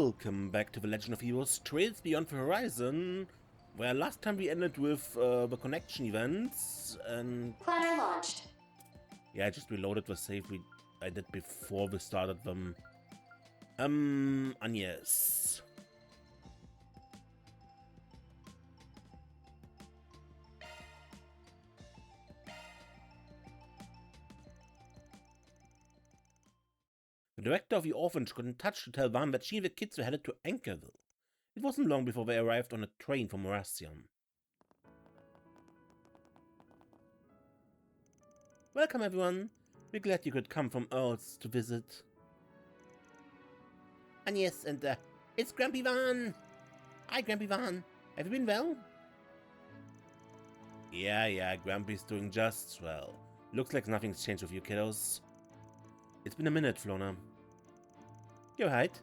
Welcome back to the Legend of Heroes Trails Beyond the Horizon, where last time we ended with the connection events and... Planner launched. Yeah, I just reloaded the save I did before we started them. Agnès. The director of the orphanage got in touch to tell Van that she and the kids were headed to Anchorville. It wasn't long before they arrived on a train from Morassium. Welcome everyone. We're glad you could come from Earls to visit. Agnès and it's Grumpy Van. Hi Grumpy Van. Have you been well? Yeah, Grumpy's doing just well. Looks like nothing's changed with you kiddos. It's been a minute, Flona. You're right.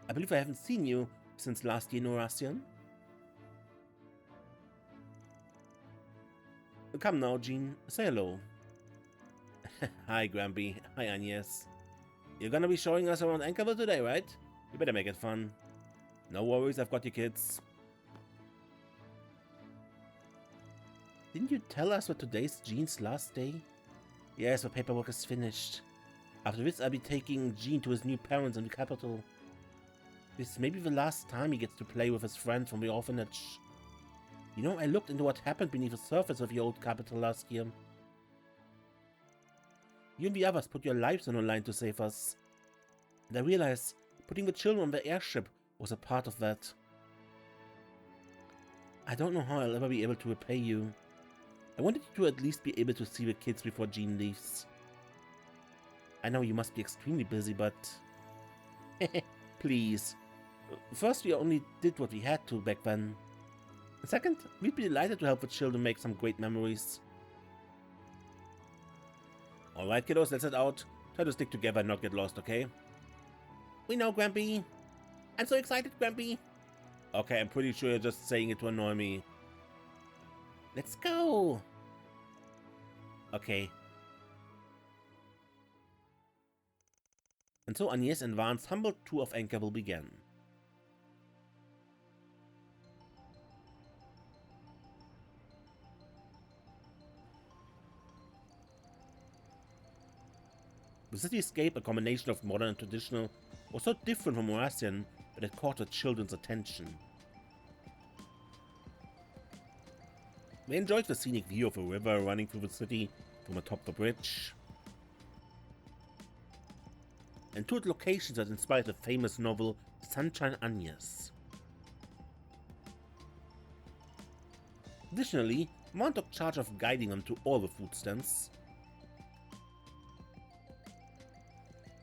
I believe I haven't seen you since last year in Morassium. Come now, Jean. Say hello. Hi, Grumpy. Hi, Agnès. You're gonna be showing us around Anchorville today, right? You better make it fun. No worries, I've got you kids. Didn't you tell us that today's Jean's last day? Yes, the paperwork is finished. After this, I'll be taking Jean to his new parents in the capital. This may be the last time he gets to play with his friends from the orphanage. You know, I looked into what happened beneath the surface of the old capital last year. You and the others put your lives on the line to save us. And I realized putting the children on the airship was a part of that. I don't know how I'll ever be able to repay you. I wanted you to at least be able to see the kids before Jean leaves. I know you must be extremely busy, but... Please. First, we only did what we had to back then. Second, we'd be delighted to help the children make some great memories. Alright kiddos, let's head out. Try to stick together and not get lost, okay? We know, Grampy. I'm so excited, Grampy. Okay, I'm pretty sure you're just saying it to annoy me. Let's go! Okay. And so Agnès and Van's humble tour of Anchorville began. The cityscape, a combination of modern and traditional, was so different from Morassium that it caught the children's attention. They enjoyed the scenic view of a river running through the city from atop the bridge, and toured locations that inspired the famous novel Sunshine Agnès. Additionally, Van took charge of guiding them to all the food stands.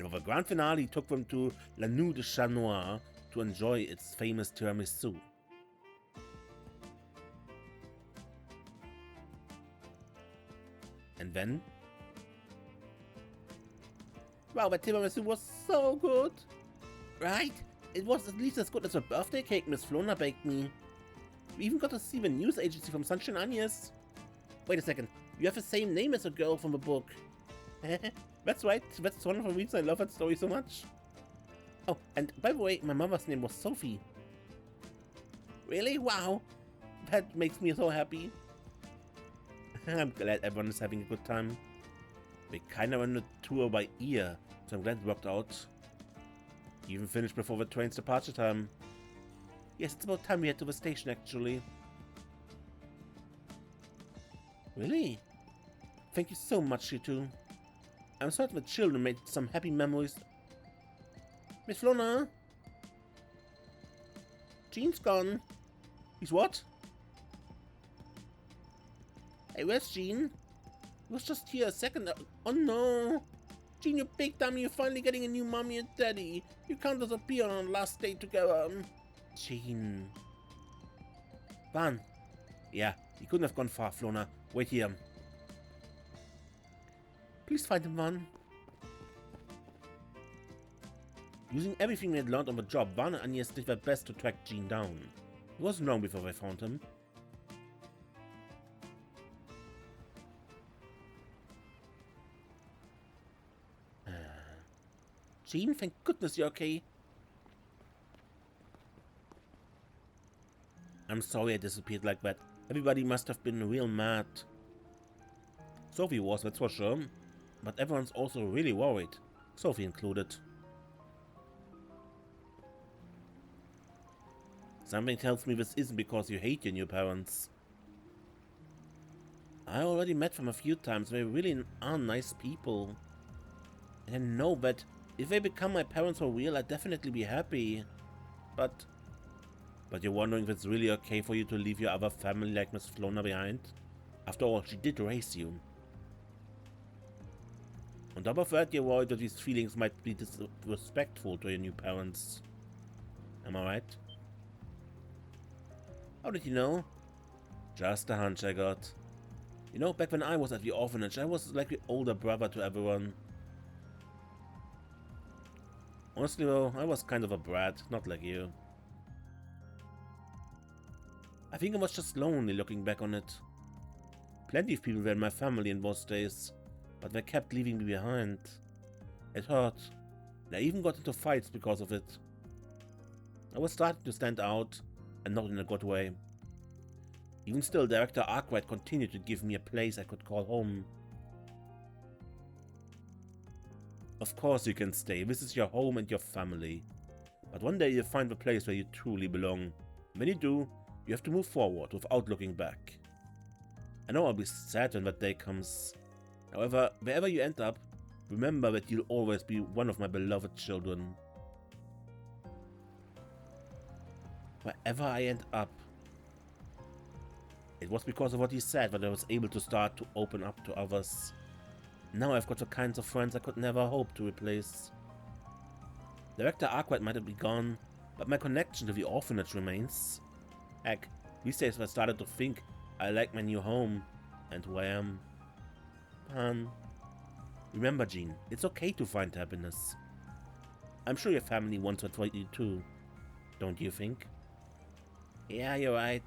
And for the grand finale, he took them to La Nuit de Chat Noir to enjoy its famous tiramisu. And then... Wow, that tiramisu was so good! Right? It was at least as good as the birthday cake Miss Flona baked me. We even got to see the news agency from Sunshine Agnès. Wait a second, you have the same name as the girl from the book. That's right, that's one of the reasons I love that story so much. Oh, and by the way, my mother's name was Sophie. Really? Wow! That makes me so happy. I'm glad everyone is having a good time. They kinda ran the tour by ear, so I'm glad it worked out. Even finished before the train's departure time. Yes, it's about time we head to the station actually. Really? Thank you so much, you two. I'm certain the children made some happy memories. Miss Flona? Jean's gone. He's what? Hey, where's Jean? He was just here a second ago. Oh no! Jean, you big dummy, you're finally getting a new mommy and daddy. You can't disappear on our last day together. Jean. Van. Yeah, he couldn't have gone far, Flona. Wait here. Please find him, Van. Using everything they had learned on the job, Van and Agnès did their best to track Jean down. It wasn't long before they found him. Jean, thank goodness you're okay. I'm sorry I disappeared like that. Everybody must have been real mad. Sophie was, that's for sure. But everyone's also really worried. Sophie included. Something tells me this isn't because you hate your new parents. I already met them a few times. They really are nice people. And I know that if they become my parents for real, I'd definitely be happy. But you're wondering if it's really okay for you to leave your other family like Miss Flona behind? After all, she did raise you. On top of that, you're worried that these feelings might be disrespectful to your new parents. Am I right? How did you know? Just a hunch I got. You know, back when I was at the orphanage, I was like the older brother to everyone. Honestly though, I was kind of a brat, not like you. I think I was just lonely looking back on it. Plenty of people were in my family in those days, but they kept leaving me behind. It hurt, and I even got into fights because of it. I was starting to stand out, and not in a good way. Even still, Director Arkwright continued to give me a place I could call home. Of course you can stay, this is your home and your family. But one day you'll find the place where you truly belong. When you do, you have to move forward without looking back. I know I'll be sad when that day comes. However, wherever you end up, remember that you'll always be one of my beloved children. Wherever I end up. It was because of what he said that I was able to start to open up to others. Now I've got the kinds of friends I could never hope to replace. Director Arkwright might have been gone, but my connection to the orphanage remains. Heck, these days I started to think I like my new home and who I am. Remember, Jean, it's okay to find happiness. I'm sure your family wants that for you too, don't you think? Yeah, you're right.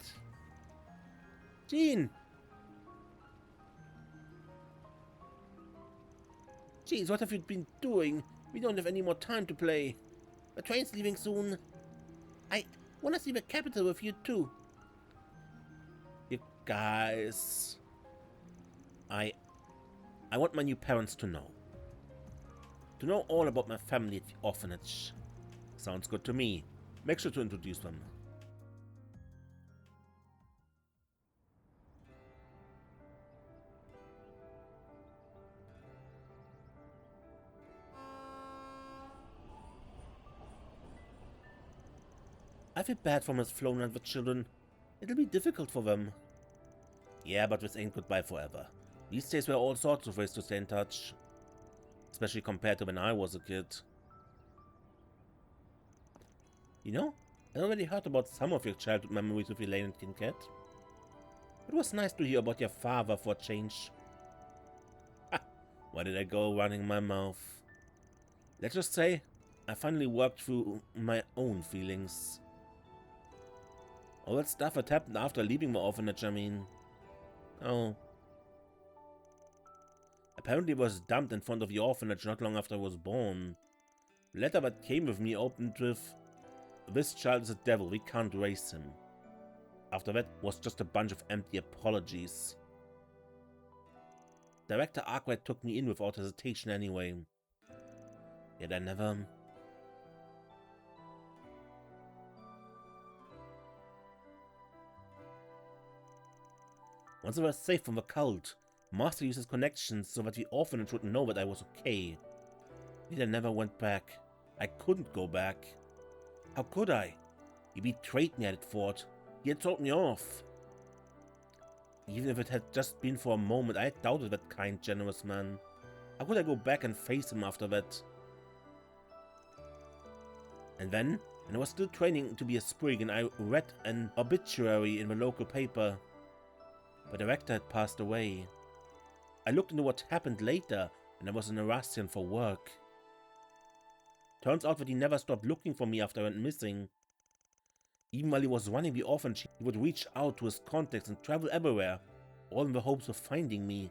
Jean! Jeez, what have you been doing? We don't have any more time to play. The train's leaving soon. I want to see the capital with you too. You guys... I want my new parents to know. To know all about my family at the orphanage. Sounds good to me. Make sure to introduce them. I feel bad for Miss Flona and the children. It'll be difficult for them. Yeah, but this ain't goodbye forever. These days there are all sorts of ways to stay in touch. Especially compared to when I was a kid. You know, I already heard about some of your childhood memories with Elaine and Kincaid. It was nice to hear about your father for a change. Ha! Why did I go running my mouth? Let's just say, I finally worked through my own feelings. All that stuff that happened after leaving my orphanage, I mean. Oh. Apparently I was dumped in front of the orphanage not long after I was born. The letter that came with me opened with, "This child is a devil, we can't raise him." After that was just a bunch of empty apologies. Director Arkwright took me in without hesitation anyway. Yet I never... Once I was safe from the cult, Master used his connections so that the orphanage would know that I was okay. Yet I never went back. I couldn't go back. How could I? He betrayed me at it, fort. He had told me off. Even if it had just been for a moment, I doubted that kind, generous man. How could I go back and face him after that? And then, when I was still training to be a sprig and I read an obituary in the local paper, the director had passed away. I looked into what happened later, and I was in Erastion for work. Turns out that he never stopped looking for me after I went missing. Even while he was running the orphanage, he would reach out to his contacts and travel everywhere, all in the hopes of finding me.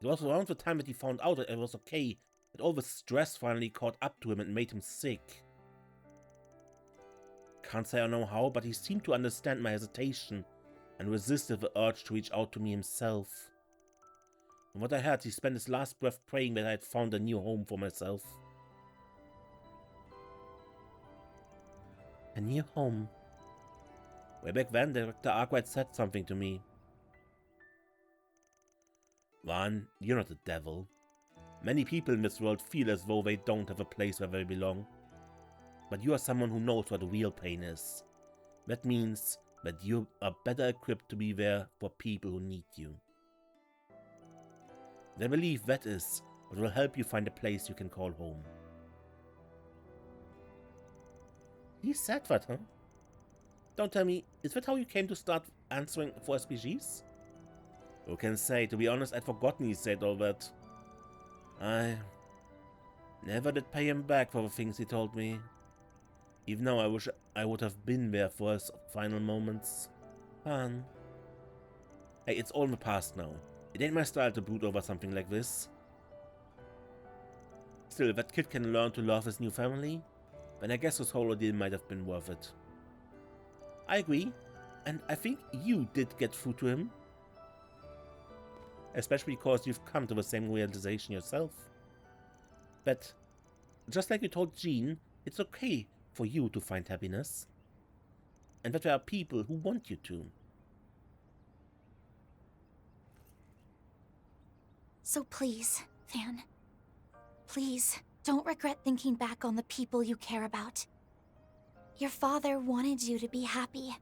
It was around the time that he found out that I was okay, that all the stress finally caught up to him and made him sick. Can't say I know how, but he seemed to understand my hesitation and resisted the urge to reach out to me himself. From what I heard, he spent his last breath praying that I had found a new home for myself. A new home. Way back then, Director Arkwright said something to me. Van, you're not the devil. Many people in this world feel as though they don't have a place where they belong. But you are someone who knows what real pain is. That means that you are better equipped to be there for people who need you. And I believe that is what will help you find a place you can call home. He said that, huh? Don't tell me, is that how you came to start answering for SPGs? Who can say? To be honest, I'd forgotten he said all that. I never did pay him back for the things he told me. Even now I wish I would have been there for his final moments. Fun. Hey, it's all in the past now. It ain't my style to brood over something like this. Still, if that kid can learn to love his new family, then I guess his whole ordeal might have been worth it. I agree, and I think you did get through to him. Especially because you've come to the same realization yourself. But, just like you told Jean, it's okay for you to find happiness. And that there are people who want you to. So please, Van. Please, don't regret thinking back on the people you care about. Your father wanted you to be happy.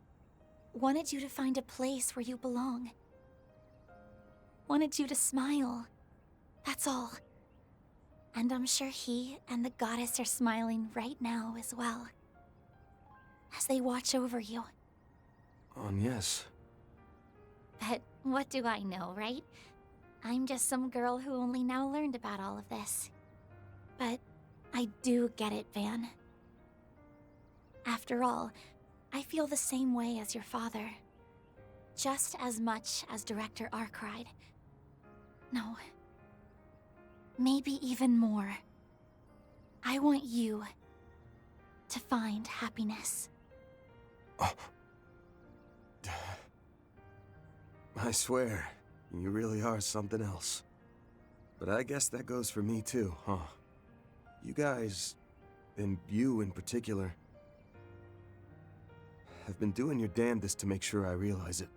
Wanted you to find a place where you belong. Wanted you to smile. That's all. And I'm sure he and the goddess are smiling right now as well. As they watch over you. Agnès. But what do I know, right? I'm just some girl who only now learned about all of this. But I do get it, Van. After all, I feel the same way as your father. Just as much as Director Arkwright. No. Maybe even more. I want you to find happiness. Oh. I swear, you really are something else. But I guess that goes for me too, huh? You guys, and you in particular, have been doing your damnedest to make sure I realize it.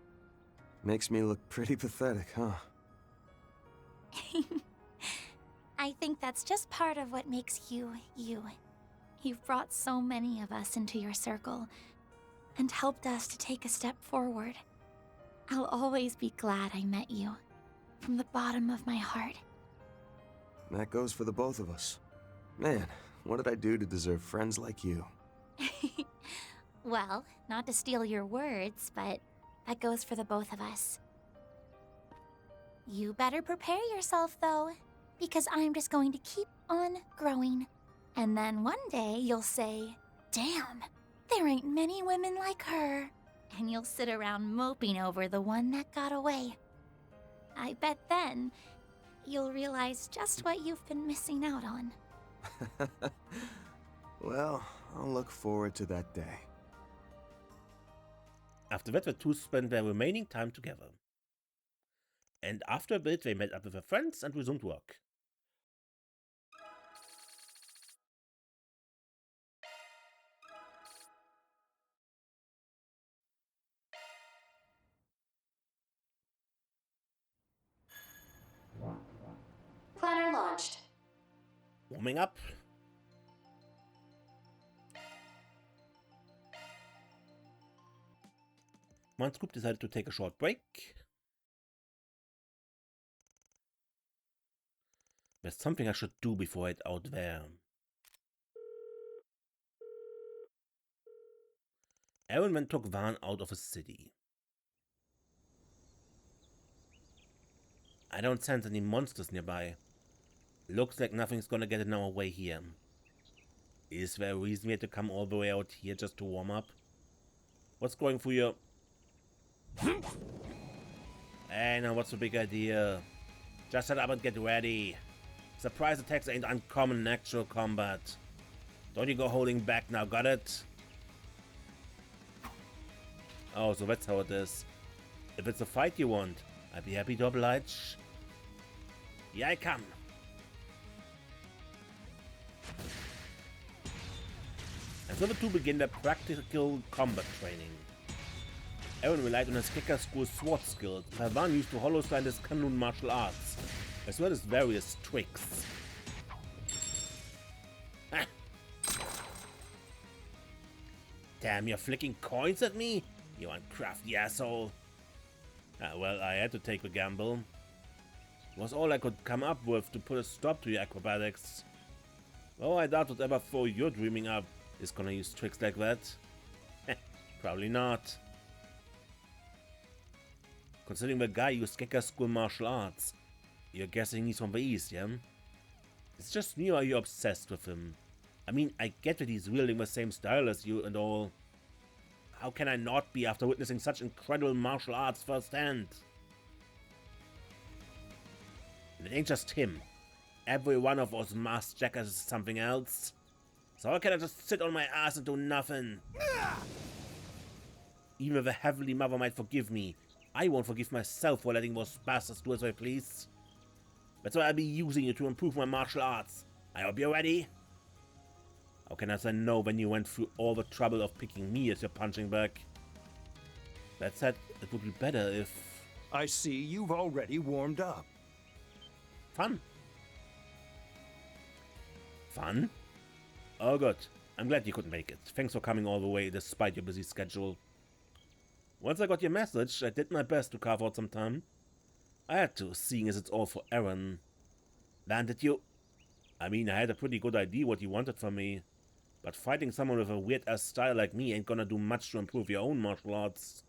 Makes me look pretty pathetic, huh? I think that's just part of what makes you, you. You've brought so many of us into your circle, and helped us to take a step forward. I'll always be glad I met you, from the bottom of my heart. That goes for the both of us. Man, what did I do to deserve friends like you? Well, not to steal your words, but that goes for the both of us. You better prepare yourself, though, because I'm just going to keep on growing. And then one day you'll say, damn, there ain't many women like her. And you'll sit around moping over the one that got away. I bet then you'll realize just what you've been missing out on. Well, I'll look forward to that day. After that, the two spent their remaining time together. And after a bit, they met up with their friends and resumed work. Planner launched. Warming up. Once group decided to take a short break. There's something I should do before I head out there. Aaron then took Van out of the city. I don't sense any monsters nearby. Looks like nothing's gonna get in our way here. Is there a reason we had to come all the way out here just to warm up? What's going through your... Hey, now what's the big idea? Just set up and get ready. Surprise attacks ain't uncommon in actual combat. Don't you go holding back now, got it? Oh, so that's how it is. If it's a fight you want, I'd be happy to oblige. Here I come. And so the two begin their practical combat training. Aaron relied on his Gecker School sword skills, and Havan used to hollow slide his Kanun martial arts, as well as various tricks. Ah. Damn, you're flicking coins at me? You uncrafty asshole. Well, I had to take the gamble. It was all I could come up with to put a stop to your acrobatics. Oh, I doubt whatever foe you're dreaming up is gonna use tricks like that. Probably not. Considering the guy used Gecker School martial arts, you're guessing he's from the East, yeah? It's just me or are you obsessed with him? I mean, I get that he's wielding the same style as you and all. How can I not be after witnessing such incredible martial arts firsthand? And it ain't just him. Every one of us masked jackers is something else. So how can I just sit on my ass and do nothing? Even if the Heavenly Mother might forgive me, I won't forgive myself for letting those bastards do as they please. That's why I'll be using you to improve my martial arts. I hope you're ready. How can I say no when you went through all the trouble of picking me as your punching bag? That said, it would be better if... I see you've already warmed up. Fun. Fun? Oh good. I'm glad you couldn't make it. Thanks for coming all the way despite your busy schedule. Once I got your message, I did my best to carve out some time. I had to, seeing as it's all for Aaron. Landed you? I mean, I had a pretty good idea what you wanted from me. But fighting someone with a weird-ass style like me ain't gonna do much to improve your own martial arts.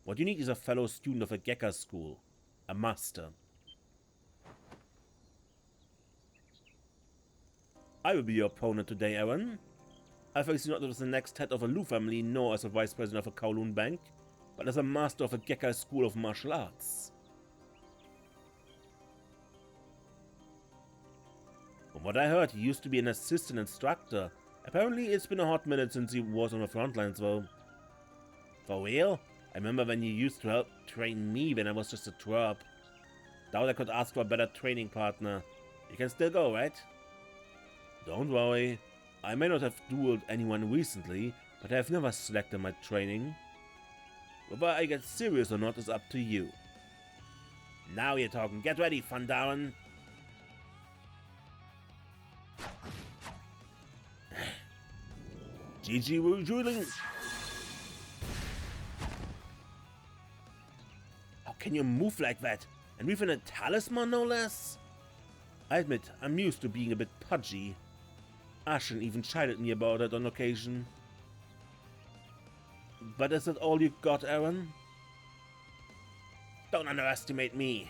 What you need is a fellow student of a Gecker School. A master. I will be your opponent today, Aaron. I face you not as the next head of a Lu family, nor as a vice president of a Kowloon bank, but as a master of a Gecker School of martial arts. From what I heard, he used to be an assistant instructor. Apparently, it's been a hot minute since he was on the front lines, though. For real? I remember when you used to help train me when I was just a twerp. Doubt I could ask for a better training partner. You can still go, right? Don't worry. I may not have dueled anyone recently, but I have never slacked in my training. Whether I get serious or not is up to you. Now you're talking. Get ready, Fandaren. GG, we're dueling. How can you move like that? And within a talisman, no less? I admit, I'm used to being a bit pudgy. Ashen even chided me about it on occasion. But is that all you got, Aaron? Don't underestimate me.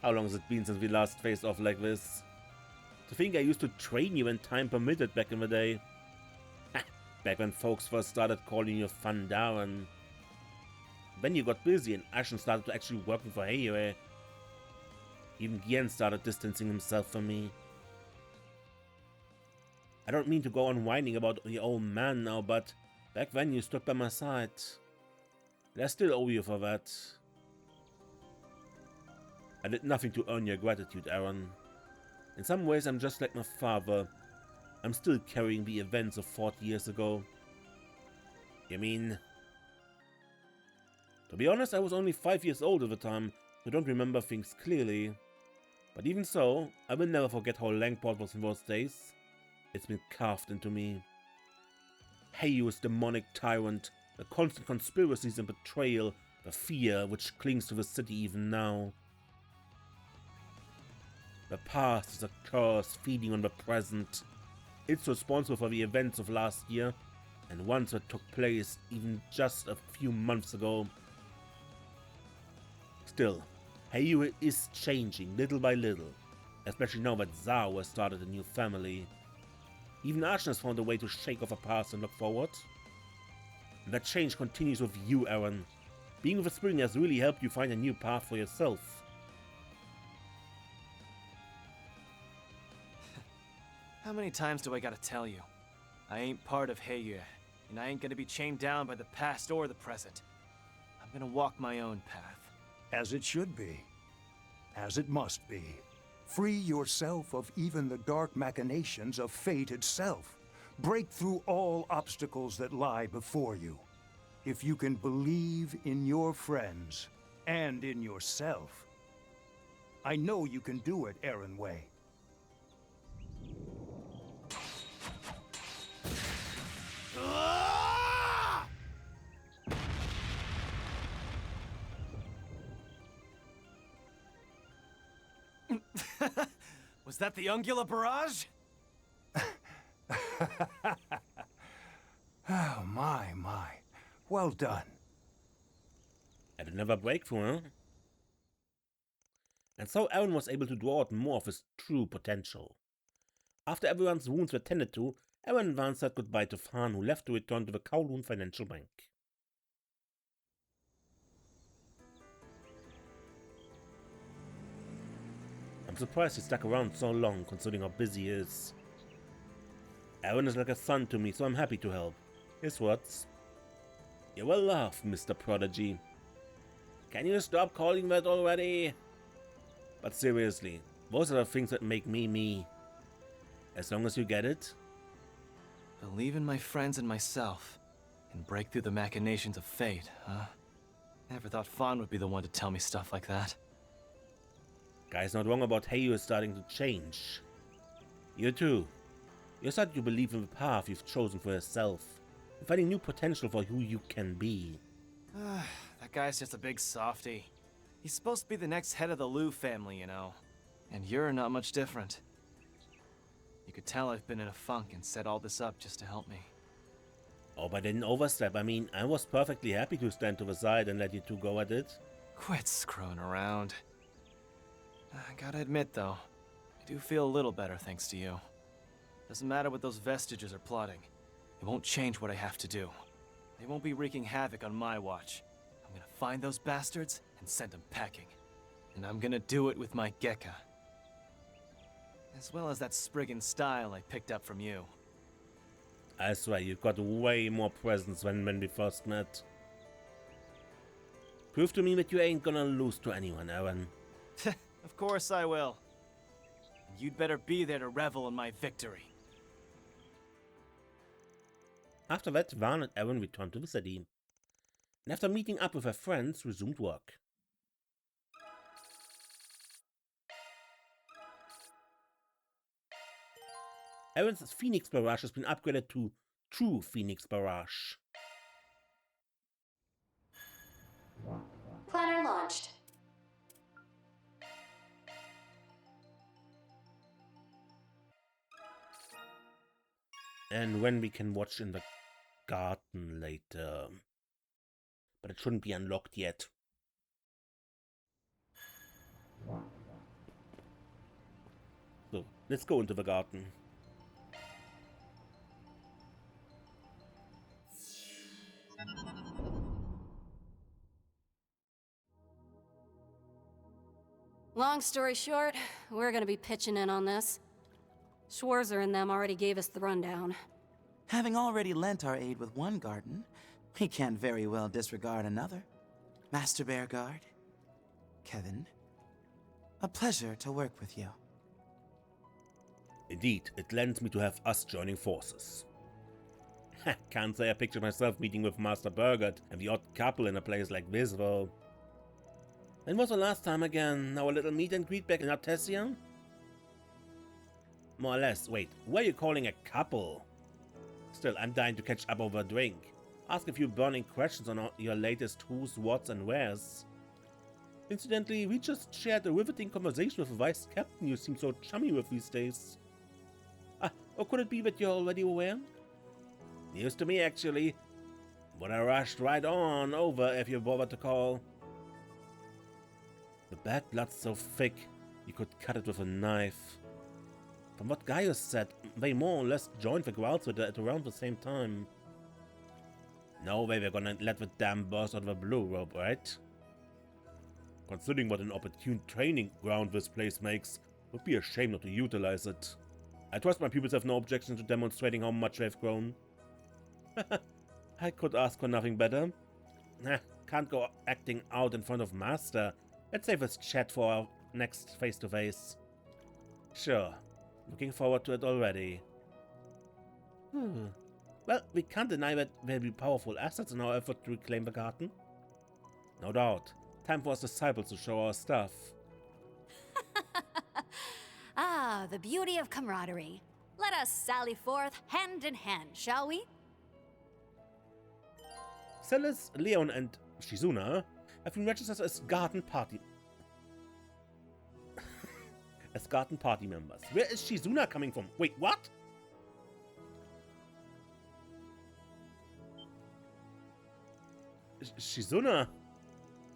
How long has it been since we last faced off like this? To think I used to train you when time permitted back in the day. Back when folks first started calling you Fandaren. Then you got busy and Ashen started to actually working for Heiyue. Even Gien started distancing himself from me. I don't mean to go on whining about your old man now, but back then you stood by my side. And I still owe you for that. I did nothing to earn your gratitude, Aaron. In some ways I'm just like my father. I'm still carrying the events of 40 years ago. You mean? To be honest, I was only 5 years old at the time, so don't remember things clearly. But even so, I will never forget how Langport was in those days. It's been carved into me. Heiyue's demonic tyrant, the constant conspiracies and betrayal, the fear which clings to the city even now. The past is a curse feeding on the present. It's responsible for the events of last year, and ones that took place even just a few months ago. Still, Heiyue is changing little by little, especially now that Zhao has started a new family. Even Ashen has found a way to shake off the past and look forward. And that change continues with you, Aaron. Being with the Spring has really helped you find a new path for yourself. How many times do I gotta tell you? I ain't part of Heiyue, and I ain't gonna be chained down by the past or the present. I'm gonna walk my own path. As it should be. As it must be. Free yourself of even the dark machinations of fate itself. Break through all obstacles that lie before you. If you can believe in your friends and in yourself, I know you can do it, Eren Wei. Was that the Ungula barrage? Oh, my. Well done. And another breakthrough, huh? And so Eren was able to draw out more of his true potential. After everyone's wounds were tended to, Eren and Van said goodbye to Fan, who left to return to the Kowloon Financial Bank. I'm surprised he stuck around so long, considering how busy he is. Eren is like a son to me, so I'm happy to help. His words. You're well loved, Mr. Prodigy. Can you stop calling that already? But seriously, those are the things that make me me. As long as you get it. Believe in my friends and myself, and break through the machinations of fate, huh? Never thought Fawn would be the one to tell me stuff like that. Guy's not wrong about Heiyue starting to change. You too. You started to believe in the path you've chosen for yourself, and finding new potential for who you can be. That guy's just a big softy. He's supposed to be the next head of the Liu family, you know. And you're not much different. You could tell I've been in a funk and set all this up just to help me. Oh, but I didn't overstep. I mean, I was perfectly happy to stand to the side and let you two go at it. Quit screwing around. I gotta admit, though, I do feel a little better thanks to you. Doesn't matter what those vestiges are plotting. It won't change what I have to do. They won't be wreaking havoc on my watch. I'm gonna find those bastards and send them packing. And I'm gonna do it with my Gekka. As well as that Spriggan style I picked up from you. I swear, you've got way more presence than when we first met. Prove to me that you ain't gonna lose to anyone, Eren. Of course I will. And you'd better be there to revel in my victory. After that, Van and Eren returned to the city, and after meeting up with her friends, resumed work. Eren's Phoenix Barrage has been upgraded to True Phoenix Barrage. Planner launched. And when we can watch in the garden later. But it shouldn't be unlocked yet. So, let's go into the garden. Long story short, we're gonna be pitching in on this. Schwarzer and them already gave us the rundown. Having already lent our aid with one garden, we can't very well disregard another. Master Bearguard, Kevin, a pleasure to work with you. Indeed, it lends me to have us joining forces. Can't say I picture myself meeting with Master Bearguard and the odd couple in a place like this, though. When was the last time again? Our little meet and greet back in Artesia? More or less. Wait, who are you calling a couple? Still, I'm dying to catch up over a drink. Ask a few burning questions on your latest who's, what's, and where's. Incidentally, we just shared a riveting conversation with the Vice Captain you seem so chummy with these days. Or could it be that you're already aware? News to me, actually. But I rushed right on over if you bothered to call. The bad blood's so thick, you could cut it with a knife. From what Gaius said, they more or less joined the Groundswitter at around the same time. No way we're gonna let the damn burst out of the blue rope, right? Considering what an opportune training ground this place makes, would be a shame not to utilize it. I trust my pupils have no objection to demonstrating how much they've grown. I could ask for nothing better. Nah, can't go acting out in front of Master. Let's save this chat for our next face-to-face. Sure. Looking forward to it already. Well, we can't deny that there'll be powerful assets in our effort to reclaim the garden. No doubt. Time for us disciples to show our stuff. Ah, the beauty of camaraderie. Let us sally forth hand in hand, shall we? Celis, Leon, and Shizuna have been registered as garden party members. Where is Shizuna coming from? Wait, what? Shizuna?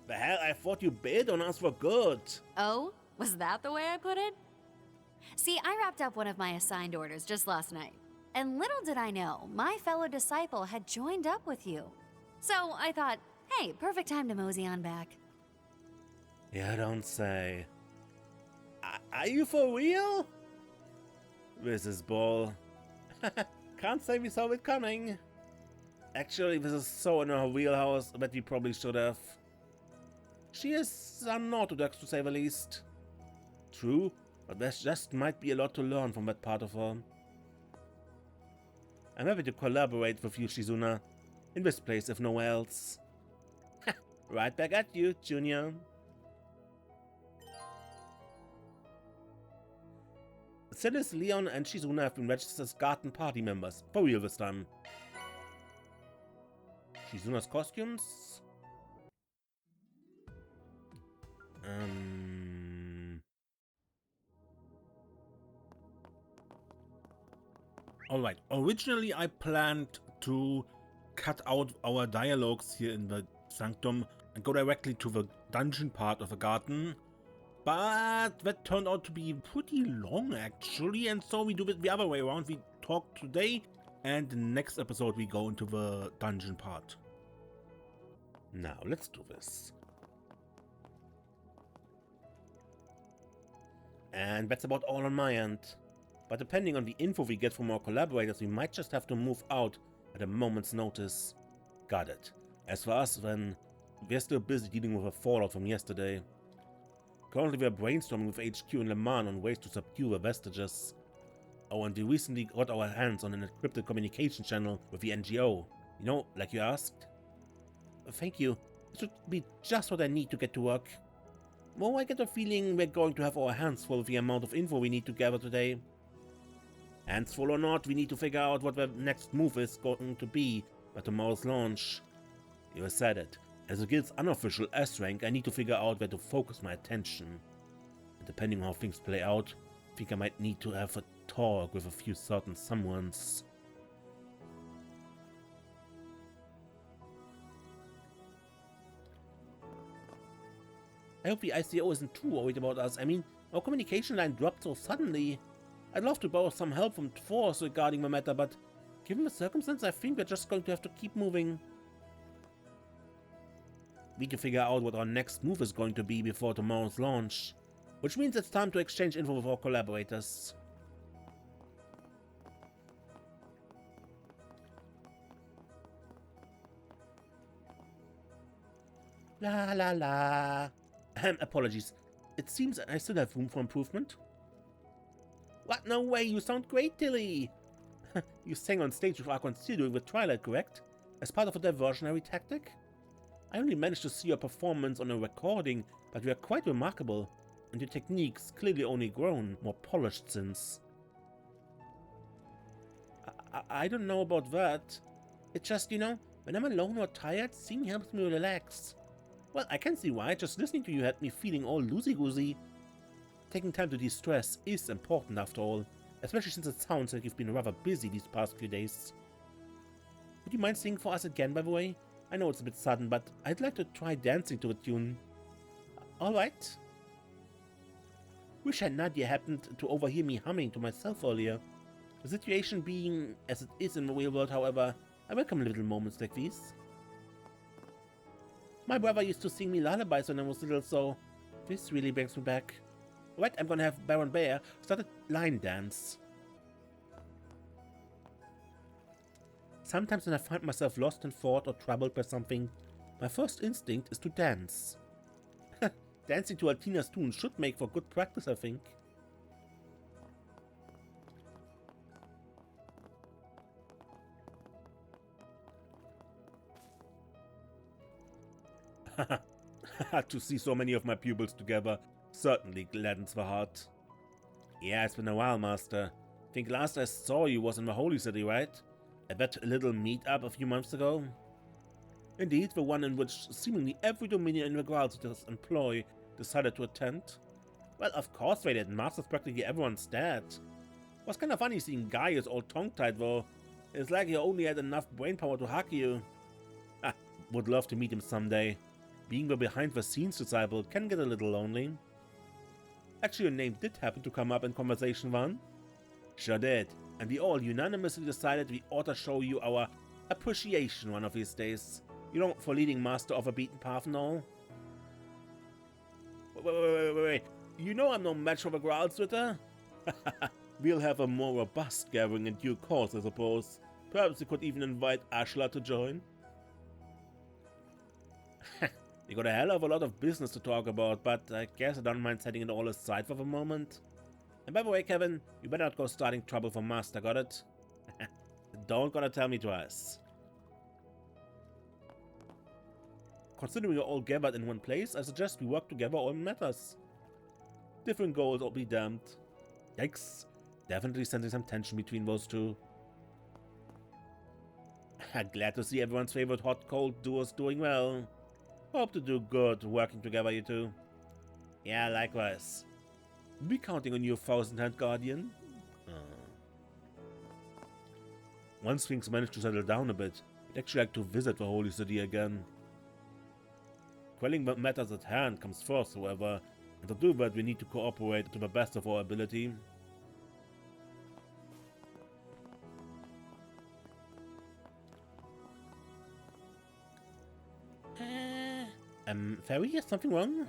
The hell, I thought you bailed on us for good. Oh, was that the way I put it? See, I wrapped up one of my assigned orders just last night. And little did I know, my fellow disciple had joined up with you. So I thought, hey, perfect time to mosey on back. Yeah, don't say. Are you for real? This is bull. Can't say we saw it coming. Actually, this is so in her wheelhouse that we probably should have. She is unorthodox to say the least. True, but there just might be a lot to learn from that part of her. I'm happy to collaborate with you, Shizuna. In this place, if nowhere else. Right back at you, Junior. Celis, Leon, and Shizuna have been registered as garden party members. For real this time. Shizuna's costumes? Alright, originally I planned to cut out our dialogues here in the Sanctum and go directly to the dungeon part of the garden. But that turned out to be pretty long actually, and so we do it the other way around. We talk today, and the next episode we go into the dungeon part. Now, let's do this. And that's about all on my end. But depending on the info we get from our collaborators, we might just have to move out at a moment's notice. Got it. As for us, then, we're still busy dealing with the fallout from yesterday. Currently we're brainstorming with HQ in Le Mans on ways to subdue the vestiges. Oh, and we recently got our hands on an encrypted communication channel with the NGO. You know, like you asked? Thank you. This should be just what I need to get to work. Oh, I get a feeling we're going to have our hands full with the amount of info we need to gather today. Hands full or not, we need to figure out what the next move is going to be by tomorrow's launch. You said it. As the guild's unofficial S-rank, I need to figure out where to focus my attention. And depending on how things play out, I think I might need to have a talk with a few certain someones. I hope the ICO isn't too worried about us. I mean, our communication line dropped so suddenly. I'd love to borrow some help from Force regarding the matter, but given the circumstance, I think we're just going to have to keep moving. We need to figure out what our next move is going to be before tomorrow's launch, which means it's time to exchange info with our collaborators. La la la. Apologies. It seems I still have room for improvement. What? No way, you sound great, Tilly! You sang on stage with Archon-Seal during the Twilight, correct? As part of a diversionary tactic? I only managed to see your performance on a recording, but you are quite remarkable, and your techniques clearly only grown more polished since. I don't know about that. It's just, you know, when I'm alone or tired, singing helps me relax. Well, I can see why. Just listening to you had me feeling all loosey-goosey. Taking time to de-stress is important after all, especially since it sounds like you've been rather busy these past few days. Would you mind singing for us again, by the way? I know it's a bit sudden, but I'd like to try dancing to a tune. Alright. Wish Nadia happened to overhear me humming to myself earlier. The situation being as it is in the real world, however, I welcome little moments like these. My brother used to sing me lullabies when I was little, so this really brings me back. Alright, I'm gonna have Baron Bear start a line dance. Sometimes when I find myself lost in thought or troubled by something, my first instinct is to dance. Dancing to Altina's tune should make for good practice, I think. To see so many of my pupils together certainly gladdens the heart. Yeah, it's been a while, Master. I think last I saw you was in the Holy City, right? At that little meet-up a few months ago? Indeed, the one in which seemingly every Dominion in the Glacial's employ decided to attend. Well, of course they did. Master's practically everyone's dad. Was kind of funny seeing Gaius all tongue-tied though. It's like he only had enough brainpower to hack you. Would love to meet him someday. Being the behind-the-scenes disciple can get a little lonely. Actually, your name did happen to come up in conversation one. Sure did, and we all unanimously decided we ought to show you our appreciation one of these days. You know, for leading Master of a beaten path and all. Wait. You know I'm no match for the Glacial. We'll have a more robust gathering in due course, I suppose. Perhaps we could even invite Ashla to join. We got a hell of a lot of business to talk about, but I guess I don't mind setting it all aside for the moment. And by the way, Kevin, you better not go starting trouble for Master, got it? Don't gotta tell me twice. Considering we're all gathered in one place, I suggest we work together on matters. Different goals, I'll be damned. Yikes. Definitely sensing some tension between those two. Glad to see everyone's favorite hot-cold duos doing well. Hope to do good working together, you two. Yeah, likewise. Be counting on you, Thousand-Hand Guardian. Once things manage to settle down a bit, I'd actually like to visit the Holy City again. Quelling the matters at hand comes first, however, and to do that we need to cooperate to the best of our ability. Fairy, is something wrong?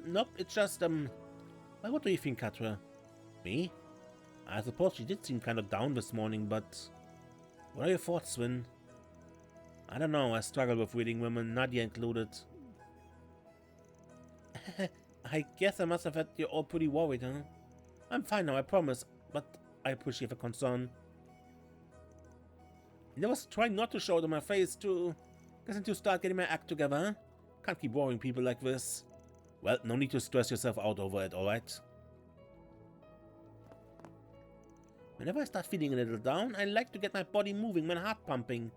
Nope, it's just, well, what do you think, Katra? Me? I suppose she did seem kind of down this morning, but what are your thoughts, Swin? I don't know, I struggle with reading women, Nadia included. I guess I must have had you all pretty worried, huh? I'm fine now, I promise, but I appreciate the concern. And I was trying not to show it on my face, too. Guess I need to start getting my act together, huh? Can't keep worrying people like this. Well, no need to stress yourself out over it, alright? Whenever I start feeling a little down, I like to get my body moving, my heart pumping.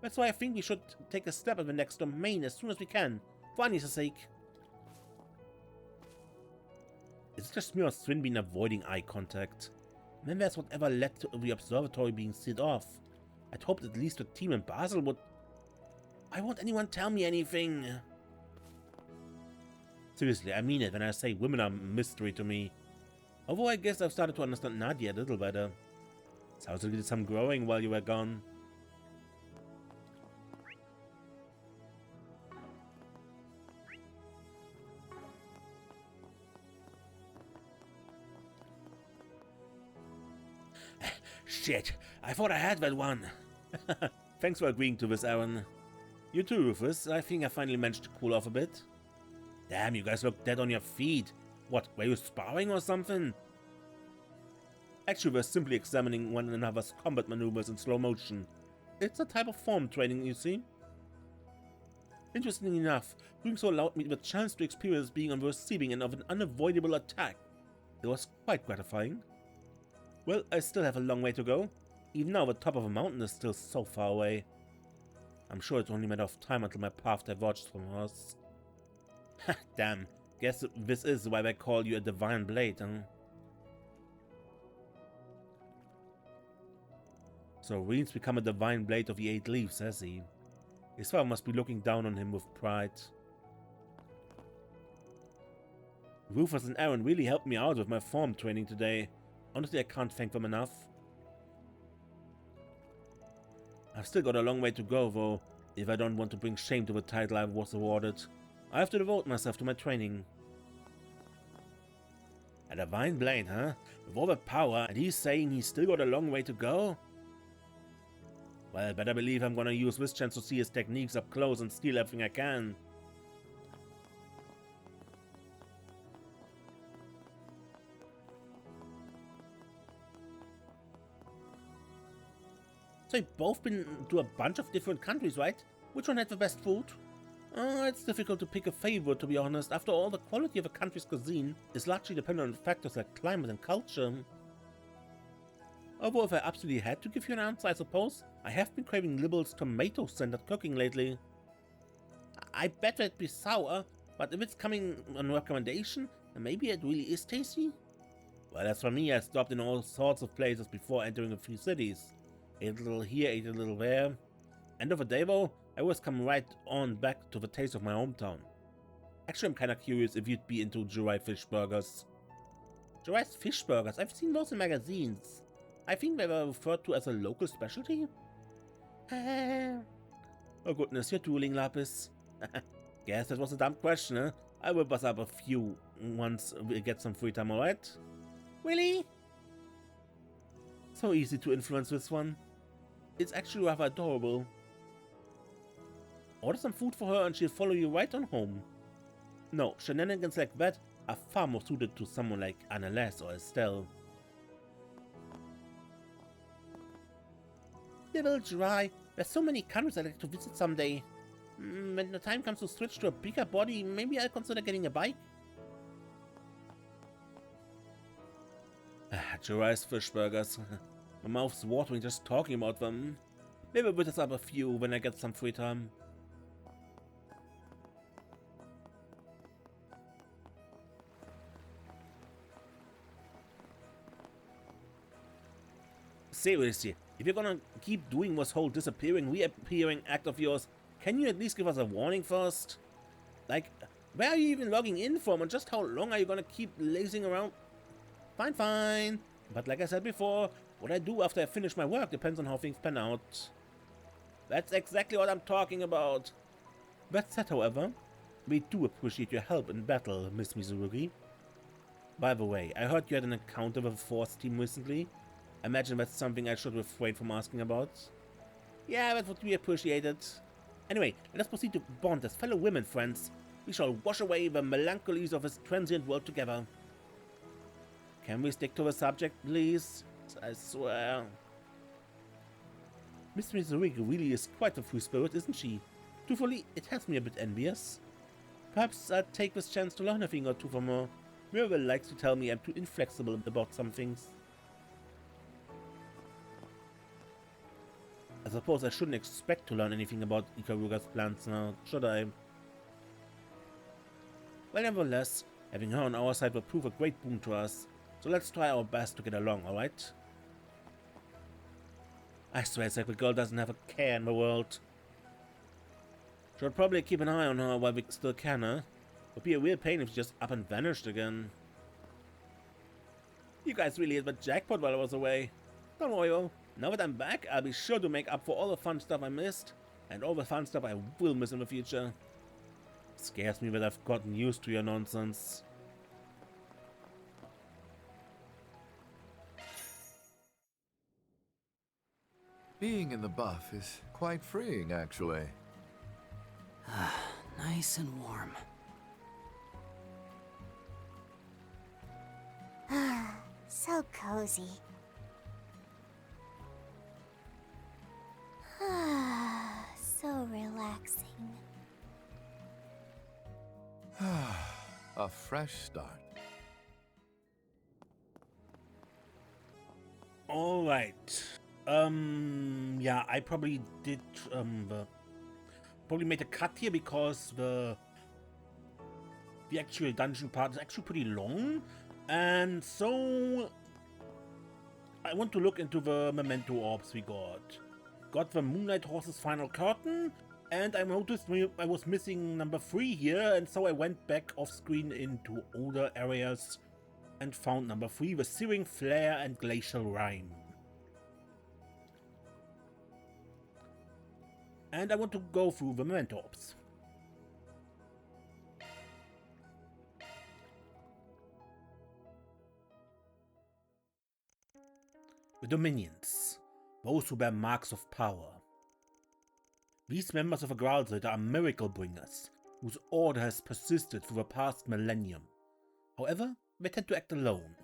That's why I think we should take a step at the next domain as soon as we can, for Agnès' sake. Is it just me or Swin been avoiding eye contact? Then there's whatever led to the observatory being sealed off. I'd hoped at least the team in Basel would... Why won't anyone tell me anything? Seriously, I mean it when I say women are a mystery to me. Although I guess I've started to understand Nadia a little better. Sounds like you did some growing while you were gone. Shit, I thought I had that one. Thanks for agreeing to this, Aaron. You too, Rufus. I think I finally managed to cool off a bit. Damn, you guys look dead on your feet. What, were you sparring or something? Actually, we're simply examining one another's combat maneuvers in slow motion. It's a type of form training, you see. Interestingly enough, doing so allowed me the chance to experience being on the receiving end of an unavoidable attack. It was quite gratifying. Well, I still have a long way to go. Even now, the top of a mountain is still so far away. I'm sure it's only a matter of time until my path diverges from hers. Ha, damn. Guess this is why they call you a divine blade, huh? So Rime's become a divine blade of the 8 leaves, has he? His father must be looking down on him with pride. Rufus and Aaron really helped me out with my form training today. Honestly, I can't thank them enough. I've still got a long way to go, though, if I don't want to bring shame to the title I was awarded. I have to devote myself to my training. A divine blade, huh? With all that power, and he's saying he's still got a long way to go? Well, better believe I'm gonna use this chance to see his techniques up close and steal everything I can. So you've both been to a bunch of different countries, right? Which one had the best food? It's difficult to pick a favorite, to be honest. After all, the quality of a country's cuisine is largely dependent on factors like climate and culture. Although if I absolutely had to give you an answer, I suppose, I have been craving Libel's tomato-centered cooking lately. I bet it'd be sour, but if it's coming on recommendation, then maybe it really is tasty? Well, as for me, I stopped in all sorts of places before entering a few cities. Ate a little here, ate a little there. End of the day though, I always come right on back to the taste of my hometown. Actually, I'm kinda curious if you'd be into Jirai fish burgers. Jirai's fish burgers, I've seen those in magazines. I think they were referred to as a local specialty? Oh goodness, you're drooling, Lapis. Guess that was a dumb question, huh? I will buzz up a few once we get some free time, alright? Really? So easy to influence this one. It's actually rather adorable. Order some food for her and she'll follow you right on home. No, shenanigans like that are far more suited to someone like Agnès or Estelle. Little Jirai, there's so many countries I'd like to visit someday. When the time comes to switch to a bigger body, maybe I'll consider getting a bike. Jirai's fish burgers. My mouth's watering just talking about them. Maybe I'll visit up a few when I get some free time. Seriously, if you're gonna keep doing this whole disappearing, reappearing act of yours, can you at least give us a warning first? Like, where are you even logging in from and just how long are you gonna keep lazing around? Fine, fine. But like I said before, what I do after I finish my work depends on how things pan out. That's exactly what I'm talking about. That said, however, we do appreciate your help in battle, Miss Mizurugi. By the way, I heard you had an encounter with a Force team recently. I imagine that's something I should refrain from asking about. Yeah, that would be appreciated. Anyway, let us proceed to bond as fellow women friends. We shall wash away the melancholies of this transient world together. Can we stick to the subject, please? I swear. Miss Mizurugi really is quite a free spirit, isn't she? Truthfully, it has me a bit envious. Perhaps I'll take this chance to learn a thing or two from her. Mirabel likes to tell me I'm too inflexible about some things. I suppose I shouldn't expect to learn anything about Ikaruga's plans now, should I? Well, nevertheless, having her on our side will prove a great boon to us, so let's try our best to get along, alright? I swear Sacred Girl doesn't have a care in the world. Should probably keep an eye on her while we still can, huh? Would be a real pain if she just up and vanished again. You guys really hit the jackpot while I was away. Don't worry though. Now that I'm back, I'll be sure to make up for all the fun stuff I missed, and all the fun stuff I will miss in the future. It scares me that I've gotten used to your nonsense. Being in the buff is quite freeing, actually. Nice and warm. So cozy. So relaxing. A fresh start. Alright. Yeah, I probably did, probably made a cut here because the actual dungeon part is actually pretty long. And so I want to look into the memento orbs we got. Got the Moonlight Horse's final curtain, and I noticed I was missing number 3 here, and so I went back off screen into older areas and found number 3, the Searing Flare and Glacial Rime. And I want to go through the memento orbs. The Dominions, those who bear marks of power. These members of the Glacial are miracle bringers, whose order has persisted through the past millennium. However, they tend to act alone.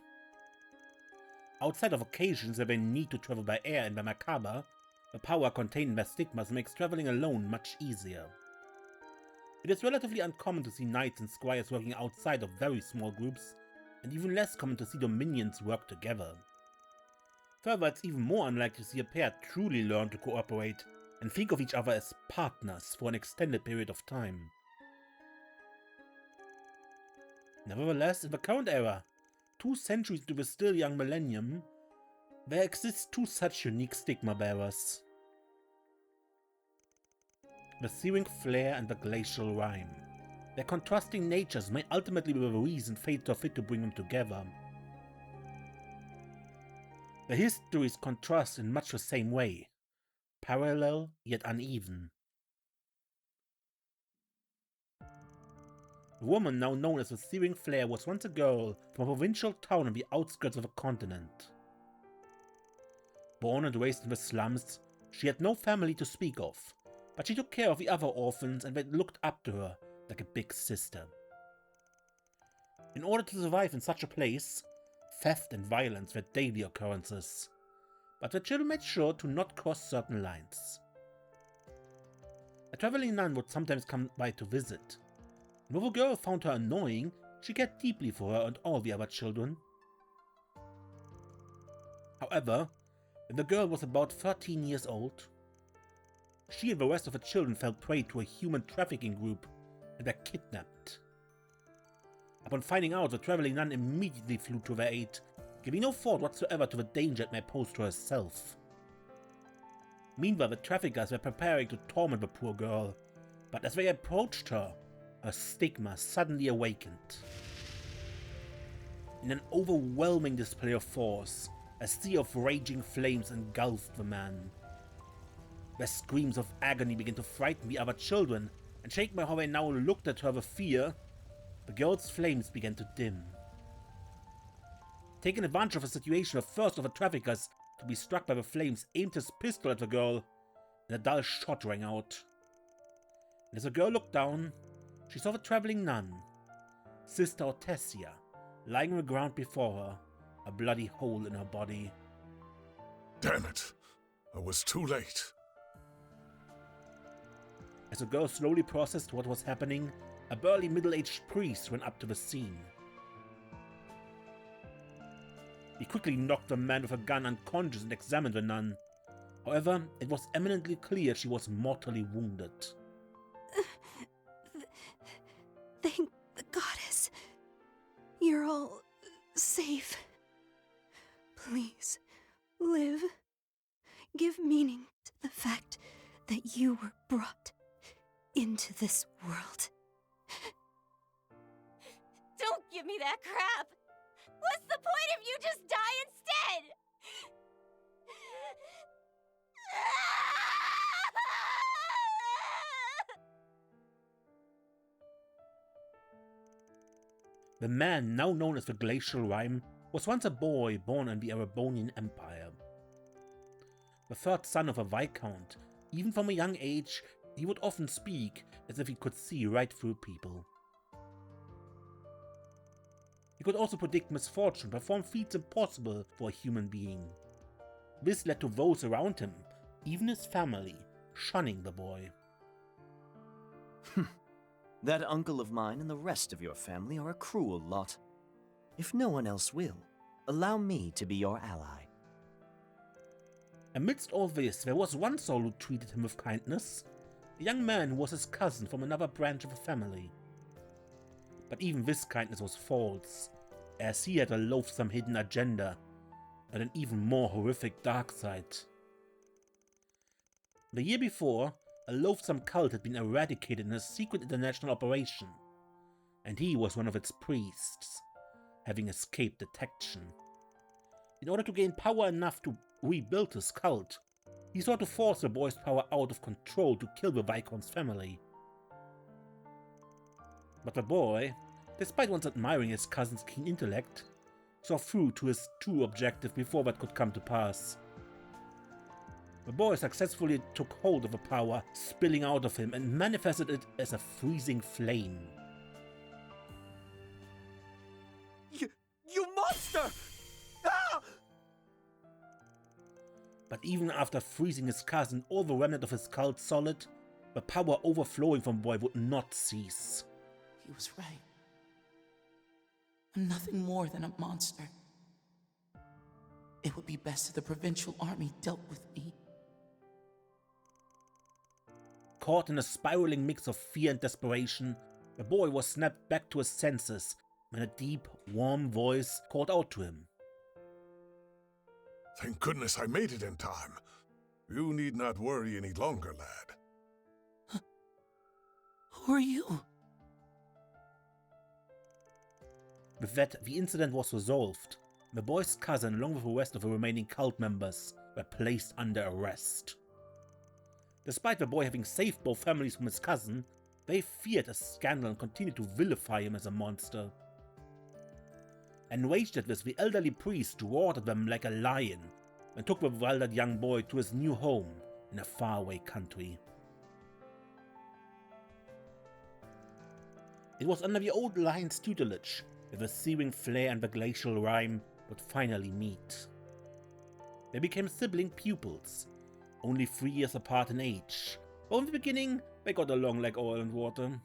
Outside of occasions where they need to travel by air and by macabre, the power contained in their stigmas makes traveling alone much easier. It is relatively uncommon to see knights and squires working outside of very small groups, and even less common to see dominions work together. Further, it's even more unlikely to see a pair truly learn to cooperate and think of each other as partners for an extended period of time. Nevertheless, in the current era, 2 centuries into the still young millennium, there exist 2 such unique stigma bearers. The Searing Flare and the Glacial Rime. Their contrasting natures may ultimately be the reason fate saw fit to bring them together. Their histories contrast in much the same way, parallel yet uneven. The woman now known as the Searing Flare was once a girl from a provincial town on the outskirts of a continent. Born and raised in the slums, she had no family to speak of, but she took care of the other orphans and they looked up to her like a big sister. In order to survive in such a place, theft and violence were daily occurrences, but the children made sure to not cross certain lines. A traveling nun would sometimes come by to visit, and if a girl found her annoying, she cared deeply for her and all the other children. However, when the girl was about 13 years old, she and the rest of the children fell prey to a human trafficking group and were kidnapped. Upon finding out, the traveling nun immediately flew to their aid, giving no thought whatsoever to the danger it may pose to herself. Meanwhile, the traffickers were preparing to torment the poor girl, but as they approached her, her stigma suddenly awakened. In an overwhelming display of force, a sea of raging flames engulfed the man. Their screams of agony began to frighten the other children, and shaken by how they now looked at her with fear, the girl's flames began to dim. Taking advantage of the situation, the first of the traffickers to be struck by the flames aimed his pistol at the girl, and a dull shot rang out. And as the girl looked down, she saw the traveling nun, Sister Ortesia, lying on the ground before her, a bloody hole in her body. Damn it! I was too late. As the girl slowly processed what was happening, a burly middle-aged priest ran up to the scene. He quickly knocked the man with a gun unconscious and examined the nun. However, it was eminently clear she was mortally wounded. Thank the goddess. You're all safe. Please, live. Give meaning to the fact that you were brought into this world. Don't give me that crap! What's the point if you just die instead? The man, now known as the Glacial Rime, was once a boy born in the Erebonian Empire. The third son of a viscount, even from a young age, he would often speak as if he could see right through people. He could also predict misfortune, perform feats impossible for a human being. This led to those around him, even his family, shunning the boy. That uncle of mine and the rest of your family are a cruel lot. If no one else will, allow me to be your ally. Amidst all this, there was one soul who treated him with kindness, a young man who was his cousin from another branch of the family. But even this kindness was false, as he had a loathsome hidden agenda, and an even more horrific dark side. The year before, a loathsome cult had been eradicated in a secret international operation, and he was one of its priests, having escaped detection. In order to gain power enough to rebuild his cult, he sought to force the boy's power out of control to kill the Viscount's family. But the boy, despite once admiring his cousin's keen intellect, saw through to his true objective before that could come to pass. the boy successfully took hold of the power spilling out of him and manifested it as a freezing flame. You monster! Ah! But even after freezing his cousin, all the remnant of his cult solid, the power overflowing from the boy would not cease. He was right. I'm nothing more than a monster. It would be best if the provincial army dealt with me. Caught in a spiraling mix of fear and desperation, the boy was snapped back to his senses when a deep, warm voice called out to him. Thank goodness I made it in time. You need not worry any longer, lad. Who are you? With that, the incident was resolved. The boy's cousin, along with the rest of the remaining cult members, were placed under arrest. Despite the boy having saved both families from his cousin, they feared a scandal and continued to vilify him as a monster. Enraged at this, the elderly priest roared at them like a lion and took the bewildered young boy to his new home in a faraway country. It was under the old lion's tutelage that the Searing flare and the Glacial Rime would finally meet. They became sibling pupils, only 3 years apart in age, but in the beginning they got along like oil and water.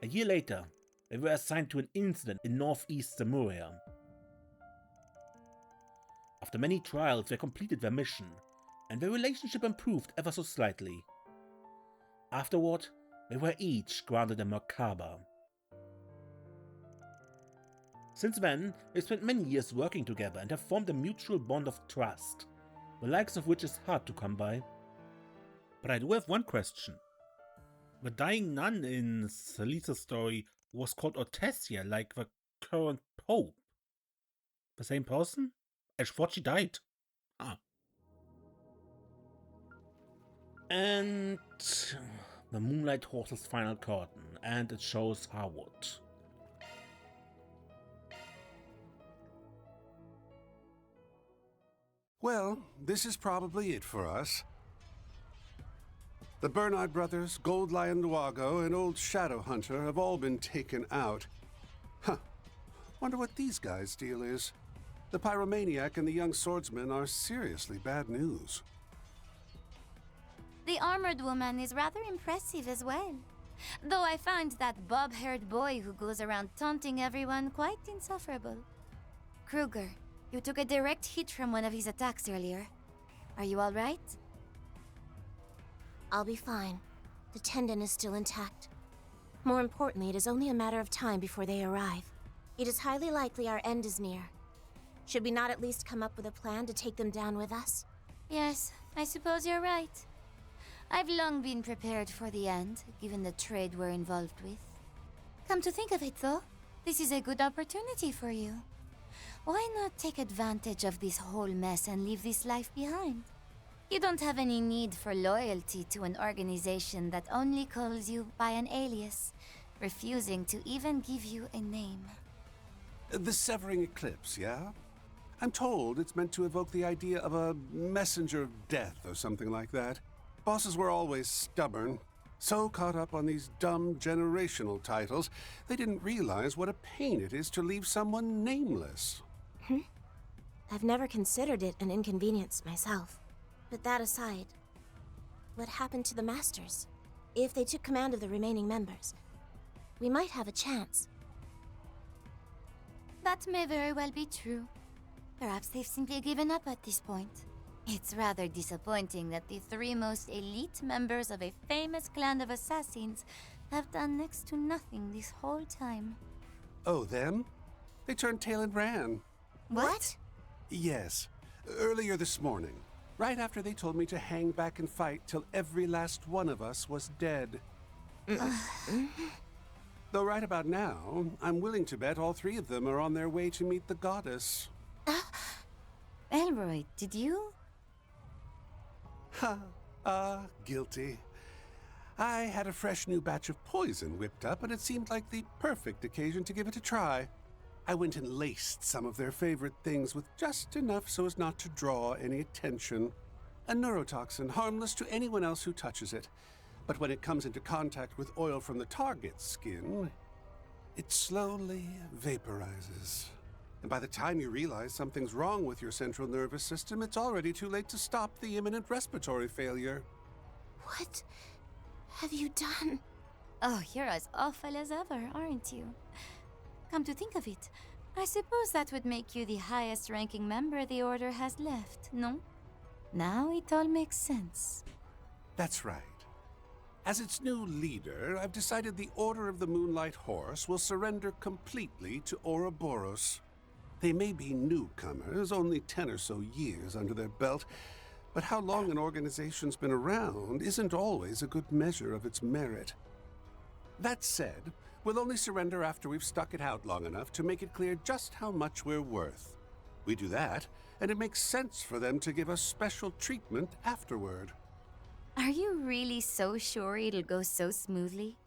A year later, they were assigned to an incident in northeast Zemuria. After many trials, they completed their mission, and their relationship improved ever so slightly. Afterward, they were each granted a Merkaba. Since then, they spent many years working together and have formed a mutual bond of trust, the likes of which is hard to come by. But I do have one question. The dying nun in Salisa's story was called Ortesia, like the current pope. The same person? I thought she died. Ah. And the Moonlight Horse's final curtain, and it shows Harwood. Well, this is probably it for us. The Bernard brothers, Gold Lion Duago, and Old Shadow Hunter have all been taken out. Huh. Wonder what these guys' deal is. The pyromaniac and the young swordsman are seriously bad news. The armored woman is rather impressive as well. Though I find that bob-haired boy who goes around taunting everyone quite insufferable. Kruger, you took a direct hit from one of his attacks earlier. Are you all right? I'll be fine. The tendon is still intact. More importantly, it is only a matter of time before they arrive. It is highly likely our end is near. Should we not at least come up with a plan to take them down with us? Yes, I suppose you're right. I've long been prepared for the end, given the trade we're involved with. Come to think of it, though, this is a good opportunity for you. Why not take advantage of this whole mess and leave this life behind? You don't have any need for loyalty to an organization that only calls you by an alias, refusing to even give you a name. The Severing Eclipse, yeah? I'm told it's meant to evoke the idea of a messenger of death or something like that. Bosses were always stubborn, so caught up on these dumb generational titles, they didn't realize what a pain it is to leave someone nameless. I've never considered it an inconvenience myself. But that aside, what happened to the Masters? If they took command of the remaining members, we might have a chance. That may very well be true. Perhaps they've simply given up at this point. It's rather disappointing that the 3 most elite members of a famous clan of assassins have done next to nothing this whole time. Oh, them? They turned tail and ran. What? Yes. Earlier this morning. Right after they told me to hang back and fight till every last one of us was dead. Though right about now, I'm willing to bet all 3 of them are on their way to meet the goddess. Elroy, did you? Guilty. I had a fresh new batch of poison whipped up, and it seemed like the perfect occasion to give it a try. I went and laced some of their favorite things with just enough so as not to draw any attention. A neurotoxin, harmless to anyone else who touches it. But when it comes into contact with oil from the target's skin, it slowly vaporizes. And by the time you realize something's wrong with your central nervous system, it's already too late to stop the imminent respiratory failure. What have you done? Oh, you're as awful as ever, aren't you? Come to think of it, I suppose that would make you the highest-ranking member the Order has left, no? Now it all makes sense. That's right. As its new leader, I've decided the Order of the Moonlight Horse will surrender completely to Ouroboros. They may be newcomers, only 10 or so years under their belt, but how long an organization's been around isn't always a good measure of its merit. That said, we'll only surrender after we've stuck it out long enough to make it clear just how much we're worth. We do that, and it makes sense for them to give us special treatment afterward. Are you really so sure it'll go so smoothly?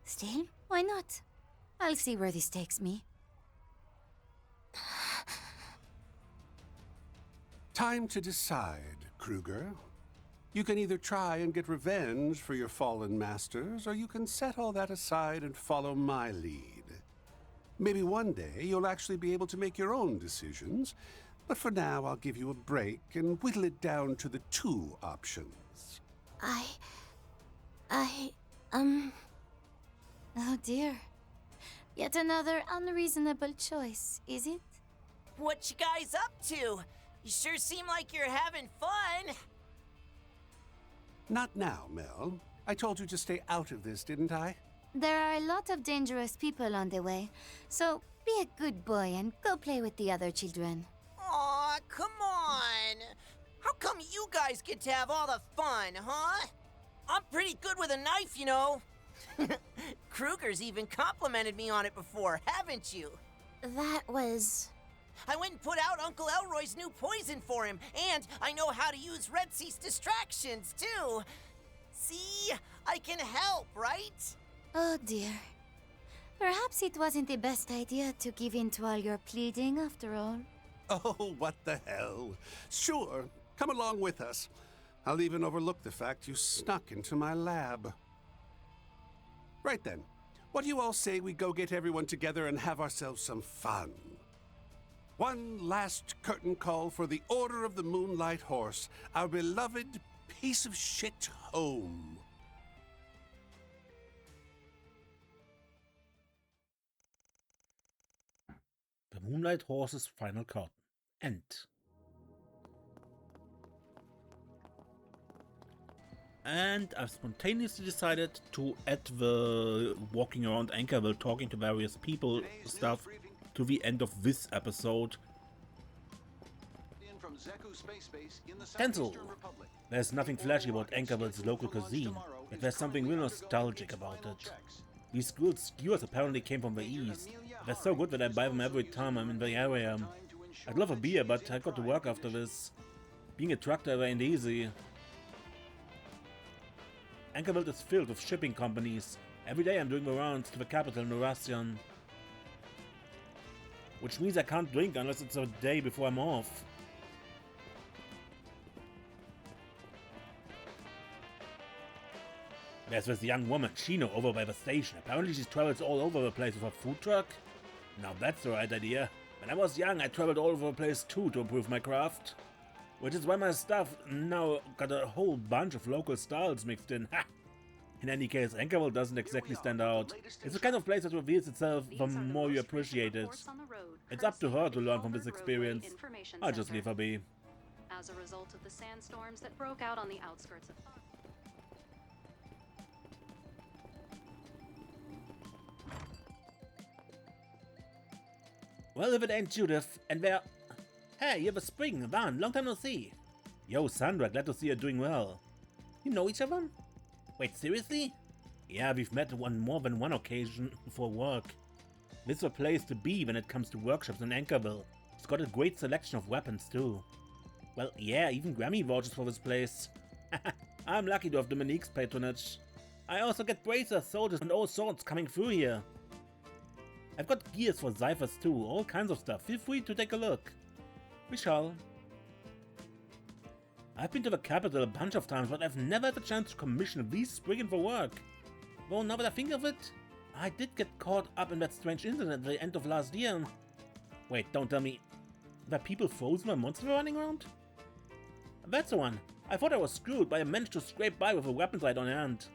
Still, why not? I'll see where this takes me. Time to decide, Kruger. You can either try and get revenge for your fallen masters, or you can set all that aside and follow my lead. Maybe one day you'll actually be able to make your own decisions, but for now I'll give you a break and whittle it down to the 2 options. Oh dear. Yet another unreasonable choice, is it? What you guys up to? You sure seem like you're having fun. Not now, Mel. I told you to stay out of this, didn't I? There are a lot of dangerous people on the way, so be a good boy and go play with the other children. Aw, come on! How come you guys get to have all the fun, huh? I'm pretty good with a knife, you know. Kruger's even complimented me on it before, haven't you? That was... I went and put out Uncle Elroy's new poison for him, and I know how to use Red Cease distractions, too. See? I can help, right? Oh dear. Perhaps it wasn't the best idea to give in to all your pleading, after all. Oh, what the hell. Sure, come along with us. I'll even overlook the fact you snuck into my lab. Right then, what do you all say we go get everyone together and have ourselves some fun? One last curtain call for the Order of the Moonlight Horse, our beloved piece of shit home. The Moonlight Horse's final curtain. End. And I've spontaneously decided to add the walking around Anchorville talking to various people stuff to the end of this episode. Cancel! There's nothing flashy about Anchorville's local cuisine, but there's something real nostalgic about it. These grilled skewers apparently came from the east. They're so good that I buy them every time I'm in the area. I'd love a beer, but I got to work after this. Being a truck driver ain't easy. Anchorville is filled with shipping companies. Every day I'm doing the rounds to the capital, Nuracian. Which means I can't drink unless it's a day before I'm off. There's this young woman, Chino, over by the station. Apparently she travels all over the place with a food truck. Now that's the right idea. When I was young, I traveled all over the place too to improve my craft. Which is why my stuff now got a whole bunch of local styles mixed in. Ha! In any case, Anchorville doesn't exactly stand out. It's the kind of place that reveals itself the more you appreciate it. It's up to her to learn from this experience. I'll just leave her be. As a result of the sandstorms that broke out on the outskirts of... Well, if it ain't Judith, and where... Hey, you're the Spring, Van, long time no see. Yo, Sandra, glad to see you're doing well. You know each other? Wait, seriously? Yeah, we've met on more than one occasion for work. This is a place to be when it comes to workshops in Anchorville. It's got a great selection of weapons too. Well, yeah, even Grammy vouchers for this place. I'm lucky to have Dominique's patronage. I also get bracers, soldiers, and all sorts coming through here. I've got gears for ciphers too, all kinds of stuff. Feel free to take a look. We shall. I've been to the capital a bunch of times, but I've never had the chance to commission these Spriggan for work. Though now that I think of it, I did get caught up in that strange incident at the end of last year. Wait, don't tell me. Were people frozen when monsters were running around? That's the one. I thought I was screwed, but I managed to scrape by with a weapons light on hand.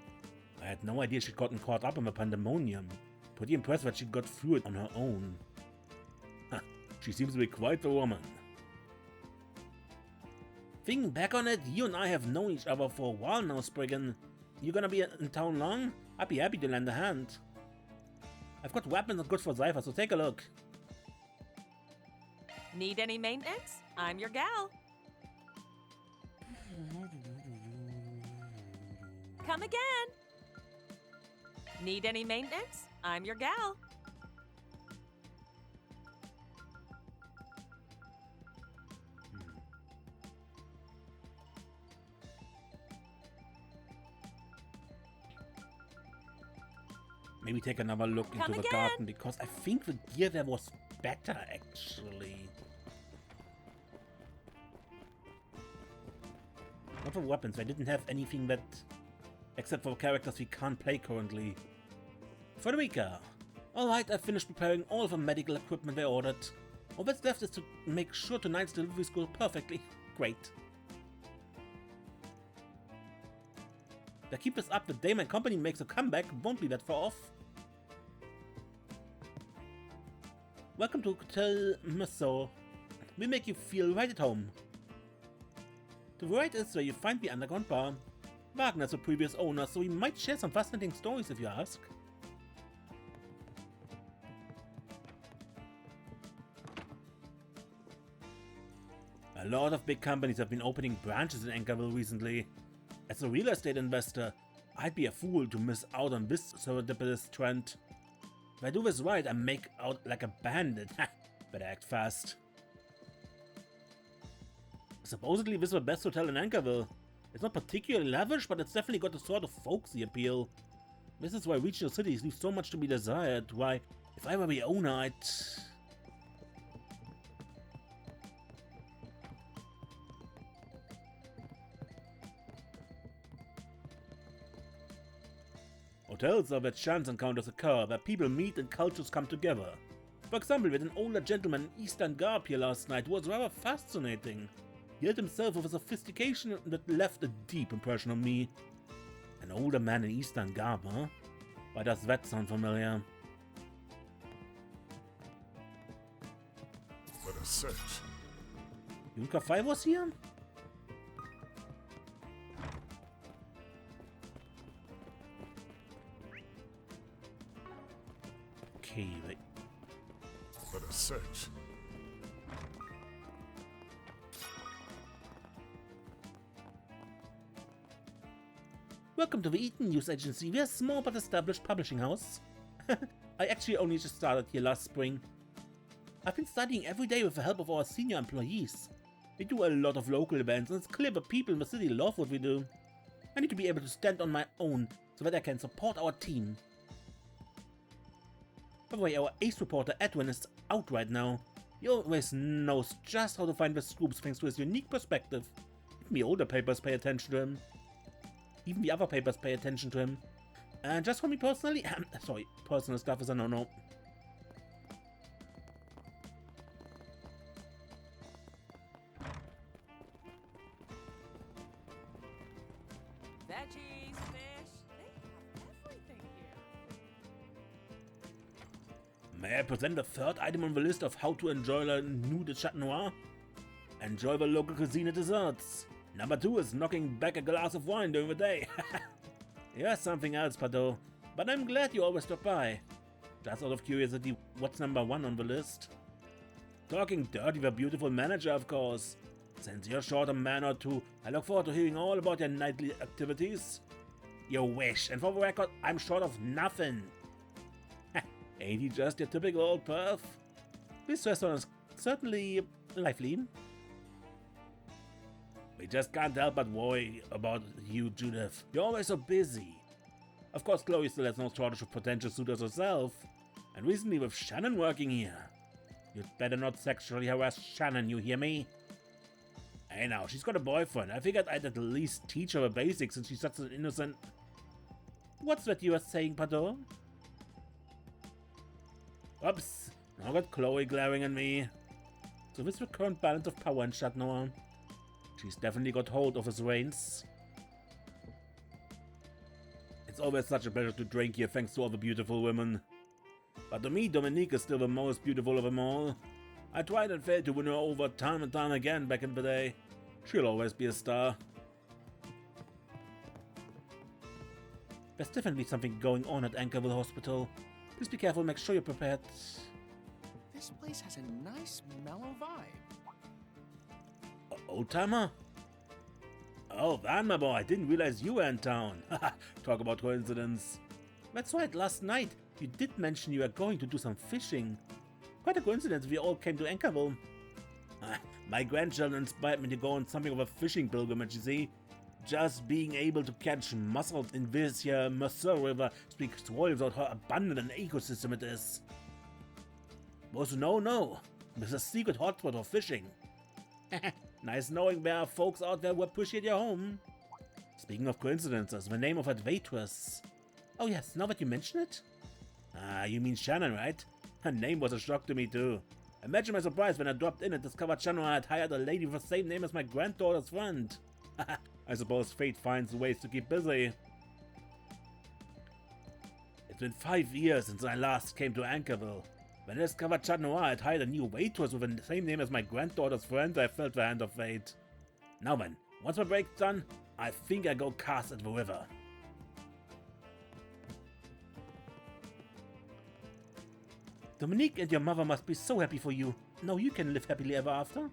I had no idea she'd gotten caught up in the pandemonium. Pretty impressed that she got through it on her own. She seems to be quite the woman. Thinking back on it, you and I have known each other for a while now, Spriggan. You gonna be in town long? I'd be happy to lend a hand. I've got weapons and goods for Cypher, so take a look. Need any maintenance? I'm your gal. Come again. Need any maintenance? I'm your gal. Maybe take another look into the garden, because I think the gear there was better, actually. Not for weapons, I didn't have anything that... except for characters we can't play currently. Frederica! Alright, I finished preparing all of the medical equipment I ordered. All that's left is to make sure tonight's deliveries go perfectly. Great. If I keep this up, the day my company makes a comeback won't be that far off. Welcome to Hotel Massot. We make you feel right at home. To the right is where you find the underground bar. Wagner's the previous owner, so we might share some fascinating stories if you ask. A lot of big companies have been opening branches in Anchorville recently. As a real estate investor, I'd be a fool to miss out on this serendipitous trend. If I do this right, I make out like a bandit. Better act fast. Supposedly this is the best hotel in Anchorville. It's not particularly lavish, but it's definitely got a sort of folksy appeal. This is why regional cities leave so much to be desired. Why, if I were the owner, I'd... Hotels are where chance encounters occur, where people meet and cultures come together. For example, we had an older gentleman in Eastern Garb here last night who was rather fascinating. He held himself with a sophistication that left a deep impression on me. An older man in Eastern Garb, huh? Why does that sound familiar? Let us search. Junker 5 was here? Okay, wait. Let us search. Welcome to the Eaton News Agency. We're a small but established publishing house. I actually only just started here last spring. I've been studying every day with the help of our senior employees. We do a lot of local events, and it's clear the people in the city love what we do. I need to be able to stand on my own so that I can support our team. By the way, our ace reporter Edwin is out right now. He always knows just how to find the scoops thanks to his unique perspective. Even the older papers pay attention to him. Even the other papers pay attention to him. And just for me personally, sorry, personal stuff is a no-no. Veggies, fish, they have everything here. May I present the third item on the list of how to enjoy the New de Chat Noir? Enjoy the local cuisine and desserts. Number 2 is knocking back a glass of wine during the day. You're something else, Pado. But I'm glad you always stop by. Just out of curiosity, what's number 1 on the list? Talking dirty the beautiful manager, of course. Since you're short a man or two, I look forward to hearing all about your nightly activities. You wish, and for the record, I'm short of nothing. Ain't he just your typical old perf? This restaurant is certainly lively. We just can't help but worry about you, Judith. You're always so busy. Of course, Chloe still has no shortage of potential suitors herself. And recently with Shannon working here. You'd better not sexually harass Shannon, you hear me? Hey now, she's got a boyfriend. I figured I'd at least teach her the basics since she's such an innocent... What's that you were saying, pardon? Oops, now I got Chloe glaring at me. So this is the current balance of power in Chat Noir. She's definitely got hold of his reins. It's always such a pleasure to drink here thanks to all the beautiful women. But to me, Dominique is still the most beautiful of them all. I tried and failed to win her over time and time again back in the day. She'll always be a star. There's definitely something going on at Anchorville Hospital. Please be careful, make sure you're prepared. This place has a nice, mellow vibe. Old-timer? Oh, Van, my boy, I didn't realize you were in town. Talk about coincidence. That's right, last night you did mention you were going to do some fishing. Quite a coincidence we all came to Anchorville. My grandchildren inspired me to go on something of a fishing pilgrimage, you see. Just being able to catch mussels in this here Mercer River speaks volumes about how abundant an ecosystem it is. Most who know, there's a secret hotspot of fishing. Nice knowing there are folks out there who appreciate your home. Speaking of coincidences, the name of that waitress. Oh yes, now that you mention it? Ah, you mean Shannon, right? Her name was a shock to me too. Imagine my surprise when I dropped in and discovered Shannon had hired a lady with the same name as my granddaughter's friend. I suppose fate finds ways to keep busy. It's been 5 years since I last came to Anchorville. When I discovered Chat Noir had hired a new waitress with the same name as my granddaughter's friend, I felt the hand of fate. Now then, once my break's done, I think I go cast at the river. Dominique and your mother must be so happy for you. Now you can live happily ever after.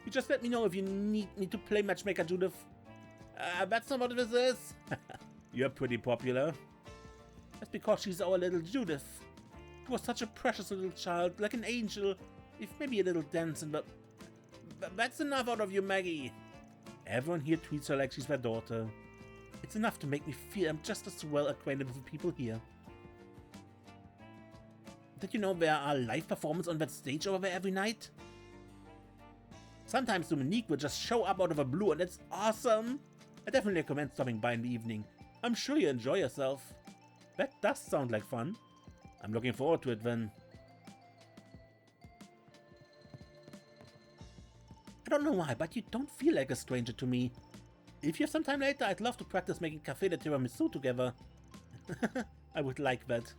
You just let me know if you need me to play matchmaker, Judith. That's not what this is. You're pretty popular. That's because she's our little Judith. She was such a precious little child, like an angel, if maybe a little dancing, but that's enough out of you, Maggie. Everyone here treats her like she's their daughter. It's enough to make me feel I'm just as well acquainted with the people here. Did you know there are live performances on that stage over there every night? Sometimes Dominique will just show up out of the blue and it's awesome. I definitely recommend stopping by in the evening. I'm sure you enjoy yourself. That does sound like fun. I'm looking forward to it then. I don't know why, but you don't feel like a stranger to me. If you have some time later, I'd love to practice making Café de Tiramisu together. I would like that.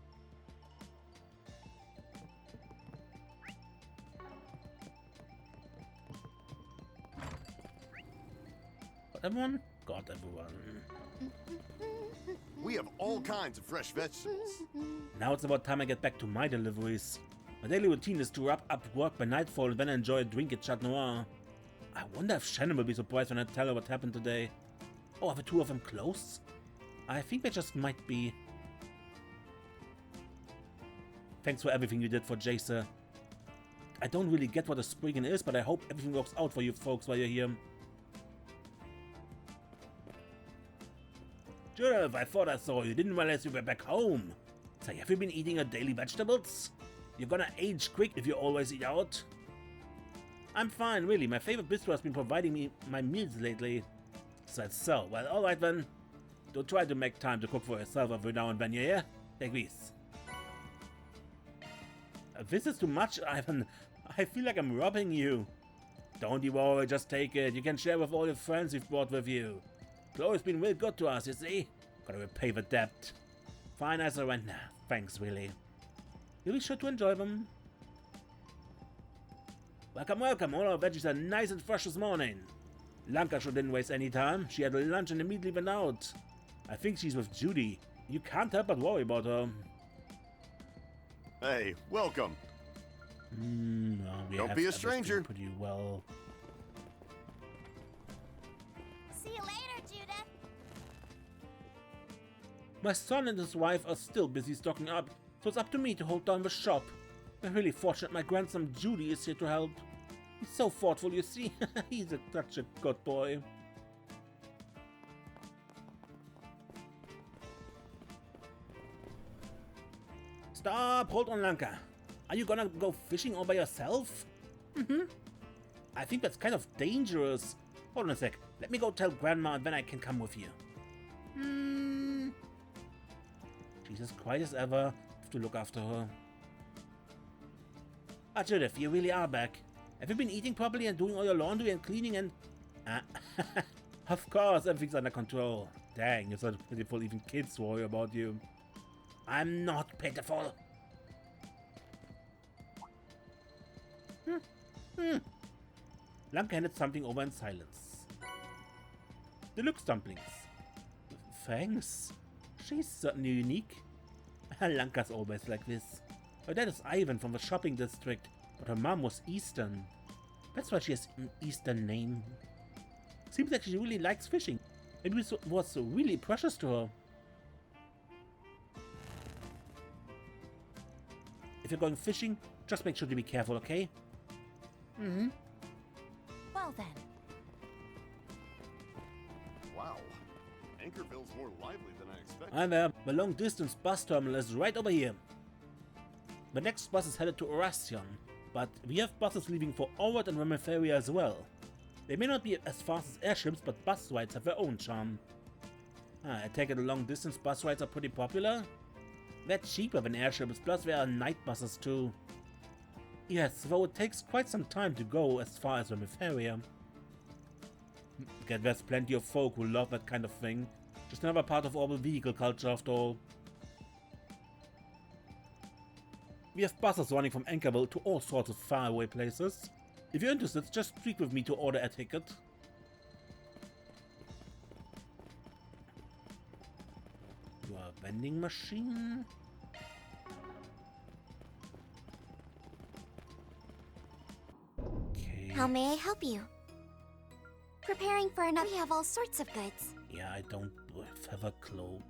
Everyone? Got everyone. We have all kinds of fresh vegetables. Now it's about time I get back to my deliveries. My daily routine is to wrap up work by nightfall and then enjoy a drink at Chat Noir. I wonder if Shannon will be surprised when I tell her what happened today. Oh, are the two of them close? I think they just might be. Thanks for everything you did for Jace. I don't really get what a Spriggan is, but I hope everything works out for you folks while you're here. Judith, I thought I saw you. Didn't realize you were back home. Say, have you been eating your daily vegetables? You're gonna age quick if you always eat out. I'm fine, really. My favorite bistro has been providing me my meals lately. So that's so. Well, alright then. Don't try to make time to cook for yourself every now and then, you hear? Take this. This is too much, Ivan. I feel like I'm robbing you. Don't you worry, just take it. You can share with all your friends you've brought with you. Chloe's been real good to us, you see? Gotta repay the debt. Fine, I surrender. Thanks, really. You'll be sure to enjoy them. Welcome, welcome. All our veggies are nice and fresh this morning. Lancashire didn't waste any time. She had lunch and immediately went out. I think she's with Judy. You can't help but worry about her. Hey, welcome. Don't be a stranger. Pretty well. See you later, Judith. My son and his wife are still busy stocking up, so it's up to me to hold down the shop. I'm really fortunate my grandson Judy is here to help. He's so thoughtful, you see. He's such a good boy. Stop! Hold on, Lanka. Are you gonna go fishing all by yourself? I think that's kind of dangerous. Hold on a sec. Let me go tell Grandma and then I can come with you. She's as quiet as ever. Have to look after her. Ah, Judith, you really are back. Have you been eating properly and doing all your laundry and cleaning and... Of course, everything's under control. Dang, you're so pitiful, even kids worry about you. I'm not pitiful. Lanka handed something over in silence. Deluxe dumplings. Thanks. She's certainly unique. Lanka's always like this. Her dad is Ivan from the shopping district, but her mom was Eastern. That's why she has an Eastern name. Seems like she really likes fishing. It was really precious to her. If you're going fishing, just make sure to be careful, okay? Well then. Wow. Anchorville's more lively than I expected. Hi there. The long-distance bus terminal is right over here. The next bus is headed to Oracion, but we have buses leaving for Orward and Rime as well. They may not be as fast as airships, but bus rides have their own charm. I take it the long-distance bus rides are pretty popular? They're cheaper than airships, plus there are night buses too. Yes, though it takes quite some time to go as far as Rime. Yet there's plenty of folk who love that kind of thing. Just another part of orbital vehicle culture after all. We have buses running from Anchorville to all sorts of faraway places. If you're interested, just speak with me to order a ticket. You are a vending machine? Okay. How may I help you? Preparing for another. We have all sorts of goods. Yeah, I don't have a cloak.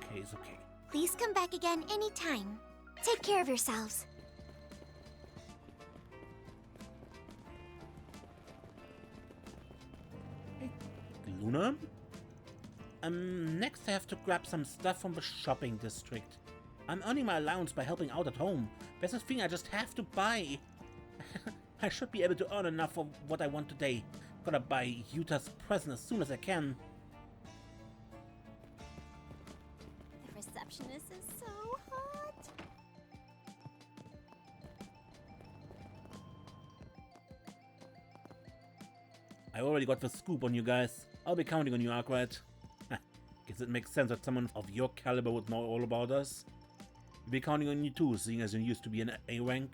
Okay, it's okay. Please come back again anytime. Take care of yourselves. Hey, Luna? Next I have to grab some stuff from the shopping district. I'm earning my allowance by helping out at home. There's a thing I just have to buy. I should be able to earn enough for what I want today. Gotta buy Yuta's present as soon as I can. The receptionist is so hot. I already got the scoop on you guys. I'll be counting on you, Arkwright. Guess it makes sense that someone of your caliber would know all about us. I'll be counting on you too, seeing as you used to be an A rank.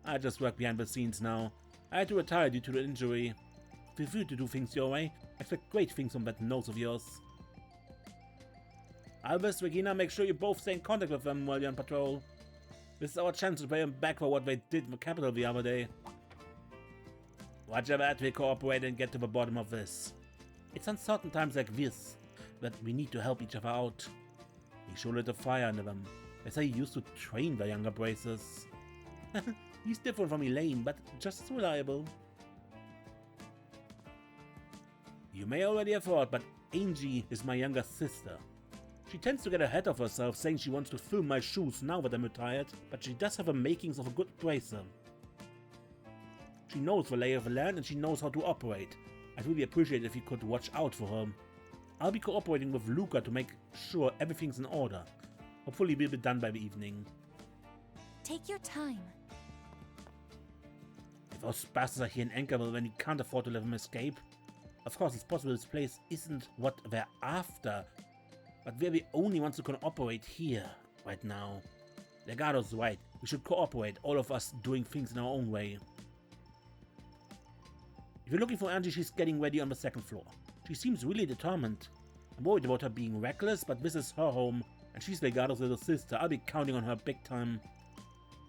I just work behind the scenes now. I had to retire due to the injury. Feel free to do things your way. I expect great things from that nose of yours. Albus, Regina, make sure you both stay in contact with them while you're on patrol. This is our chance to pay them back for what they did in the capital the other day. Roger that, we cooperate and get to the bottom of this. It's uncertain times like this that we need to help each other out. He sure lit a fire under them. They say he used to train the younger bracers. He's different from Elaine, but just as reliable. You may already have heard, but Angie is my younger sister. She tends to get ahead of herself, saying she wants to fill my shoes now that I'm retired, but she does have the makings of a good bracer. She knows the lay of the land and she knows how to operate. I'd really appreciate it if you could watch out for her. I'll be cooperating with Luca to make sure everything's in order. Hopefully we'll be done by the evening. Take your time. If those bastards are here in Anchorville, then you can't afford to let them escape. Of course, it's possible this place isn't what we're after, but we're the only ones who can operate here right now. Legado's right. We should cooperate, all of us doing things in our own way. If you're looking for Angie, she's getting ready on the second floor. She seems really determined. I'm worried about her being reckless, but this is her home, and she's Legado's little sister. I'll be counting on her big time.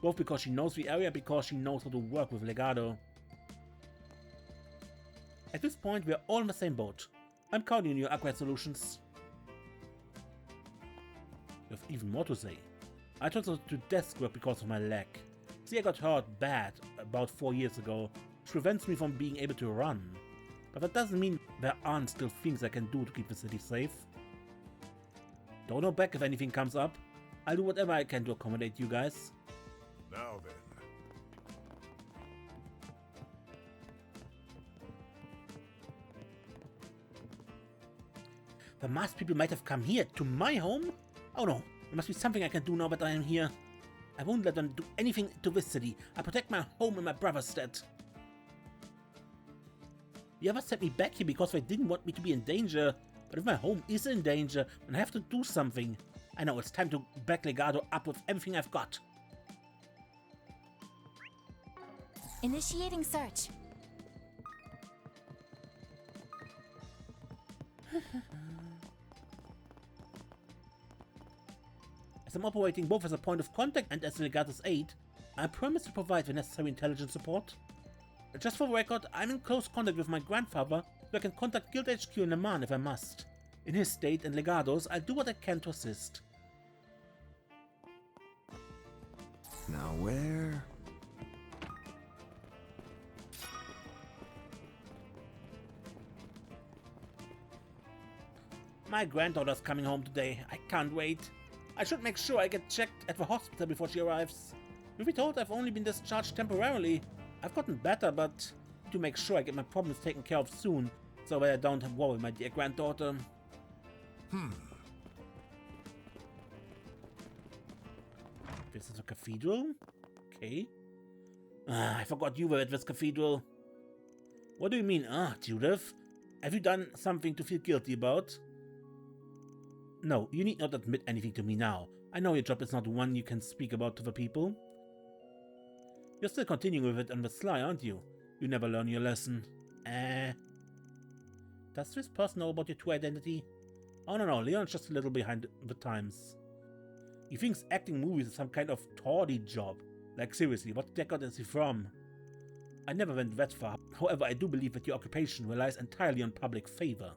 Both because she knows the area and because she knows how to work with Legado. At this point, we're all in the same boat. I'm counting on your Aqua solutions. You have even more to say. I transferred to desk work because of my leg. See, I got hurt bad about 4 years ago, which prevents me from being able to run. But that doesn't mean there aren't still things I can do to keep the city safe. Don't hold back if anything comes up. I'll do whatever I can to accommodate you guys. Now then. The masked people might have come here, to my home? Oh no, there must be something I can do now that I am here. I won't let them do anything to this city. I protect my home and my brother's stead. You ever sent me back here because they didn't want me to be in danger? But if my home is in danger, then I have to do something. I know it's time to back Legado up with everything I've got. Initiating search. As I'm operating both as a point of contact and as Legado's aide, I promise to provide the necessary intelligence support. Just for the record, I'm in close contact with my grandfather, so I can contact Guild HQ in Le Mans if I must. In his state and Legado's, I'll do what I can to assist. Now where? My granddaughter's coming home today. I can't wait. I should make sure I get checked at the hospital before she arrives. You'll be told I've only been discharged temporarily. I've gotten better, but to make sure I get my problems taken care of soon, so that I don't worry my dear granddaughter. This is a cathedral? Okay. I forgot you were at this cathedral. What do you mean, Judith? Have you done something to feel guilty about? No, you need not admit anything to me now. I know your job is not one you can speak about to the people. You're still continuing with it on the sly, aren't you? You never learn your lesson. Does this person know about your true identity? Oh no, Leon's just a little behind the times. He thinks acting movies is some kind of tawdry job. Like seriously, what decade is he from? I never went that far. However, I do believe that your occupation relies entirely on public favor.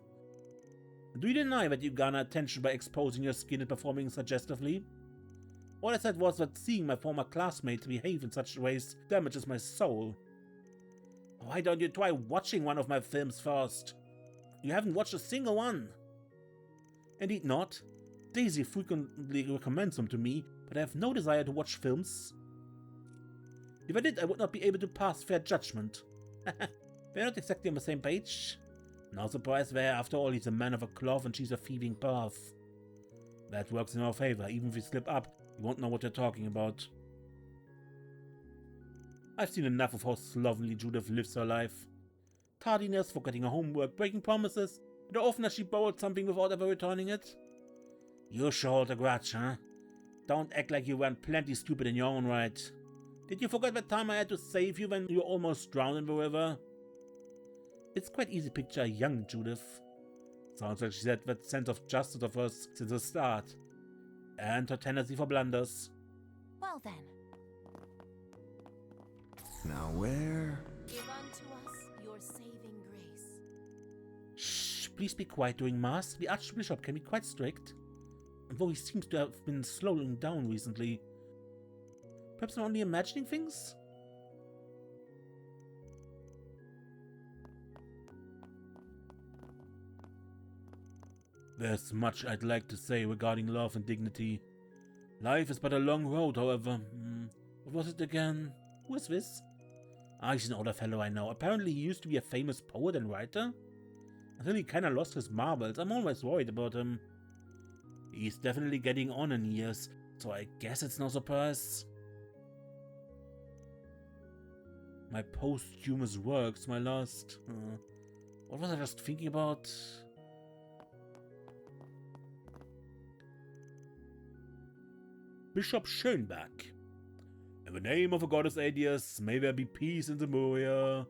Do you deny that you garner attention by exposing your skin and performing suggestively? All I said was that seeing my former classmates behave in such ways damages my soul. Why don't you try watching one of my films first? You haven't watched a single one. Indeed not. Daisy frequently recommends them to me, but I have no desire to watch films. If I did, I would not be able to pass fair judgment. We're not exactly on the same page. No surprise there, after all he's a man of a cloth and she's a thieving path. That works in our favor. Even if we slip up, you won't know what you're talking about. I've seen enough of how slovenly Judith lives her life. Tardiness, forgetting her homework, breaking promises, and how often has she borrowed something without ever returning it? You sure hold a grudge, huh? Don't act like you weren't plenty stupid in your own right. Did you forget the time I had to save you when you almost drowned in the river? It's quite easy to picture a young Judith. Sounds like she's had that sense of justice of hers since the start. And her tendency for blunders. Well then. Now where? Give unto us your saving grace. Shh, please be quiet during Mass. The Archbishop can be quite strict. Though he seems to have been slowing down recently. Perhaps I'm only imagining things? There's much I'd like to say regarding love and dignity. Life is but a long road, however. What was it again? Who is this? He's an older fellow I know. Apparently he used to be a famous poet and writer. Until he kinda lost his marbles. I'm always worried about him. He's definitely getting on in years, so I guess it's no surprise. My posthumous works, my last... What was I just thinking about? Bishop Schönberg. In the name of the goddess Agnès, may there be peace in the Moria.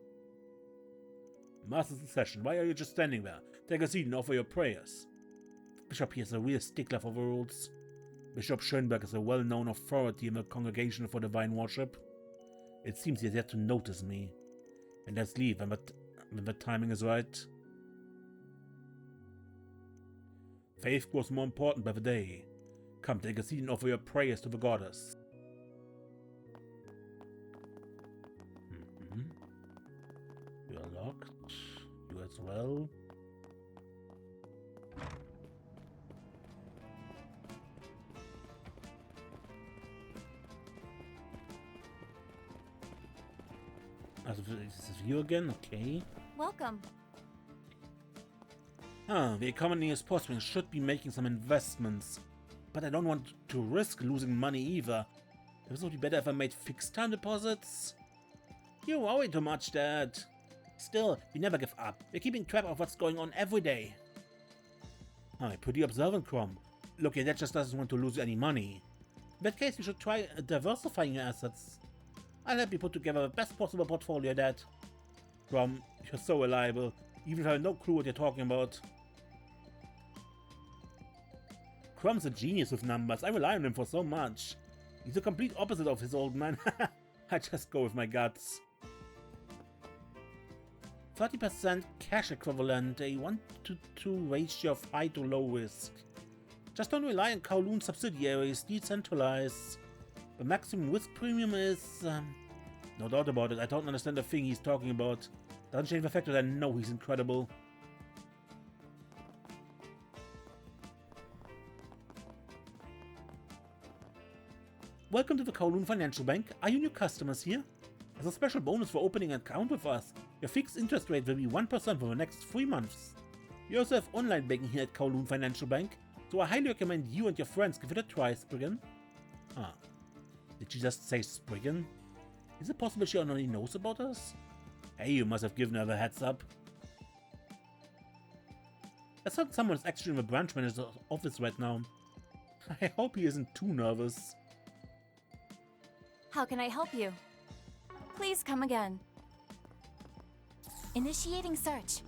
Master's in session. Why are you just standing there? Take a seat and offer your prayers. Bishop here is a real stickler for the rules. Bishop Schönberg is a well-known authority in the Congregation for Divine Worship. It seems he has yet to notice me. And let's leave when the timing is right. Faith grows more important by the day. Come, take a seat and offer your prayers to the goddess. You are locked. You as well. Also, this is you again? Okay. Welcome. The economy is prospering, should be making some investments. But I don't want to risk losing money either. It would be better if I made fixed time deposits. You worry too much, Dad. Still, we never give up. We're keeping track of what's going on every day. Pretty observant, Crom. Look, your dad just doesn't want to lose any money. In that case, you should try diversifying your assets. I'll help you put together the best possible portfolio, Dad. Crom, you're so reliable, even if I have no clue what you're talking about. Crom's a genius with numbers. I rely on him for so much. He's the complete opposite of his old man. I just go with my guts. 30% cash equivalent, a 1:2 ratio of high to low risk. Just don't rely on Kowloon subsidiaries, decentralize. The maximum risk premium is... no doubt about it, I don't understand the thing he's talking about. Doesn't change the fact that I know he's incredible. Welcome to the Kowloon Financial Bank. Are you new customers here? As a special bonus for opening an account with us, your fixed interest rate will be 1% for the next 3 months. We also have online banking here at Kowloon Financial Bank, so I highly recommend you and your friends give it a try, Spriggan. Did she just say Spriggan? Is it possible she already knows about us? Hey, you must have given her the heads up. I thought someone is actually in the branch manager's office right now. I hope he isn't too nervous. How can I help you? Please come again. Initiating search.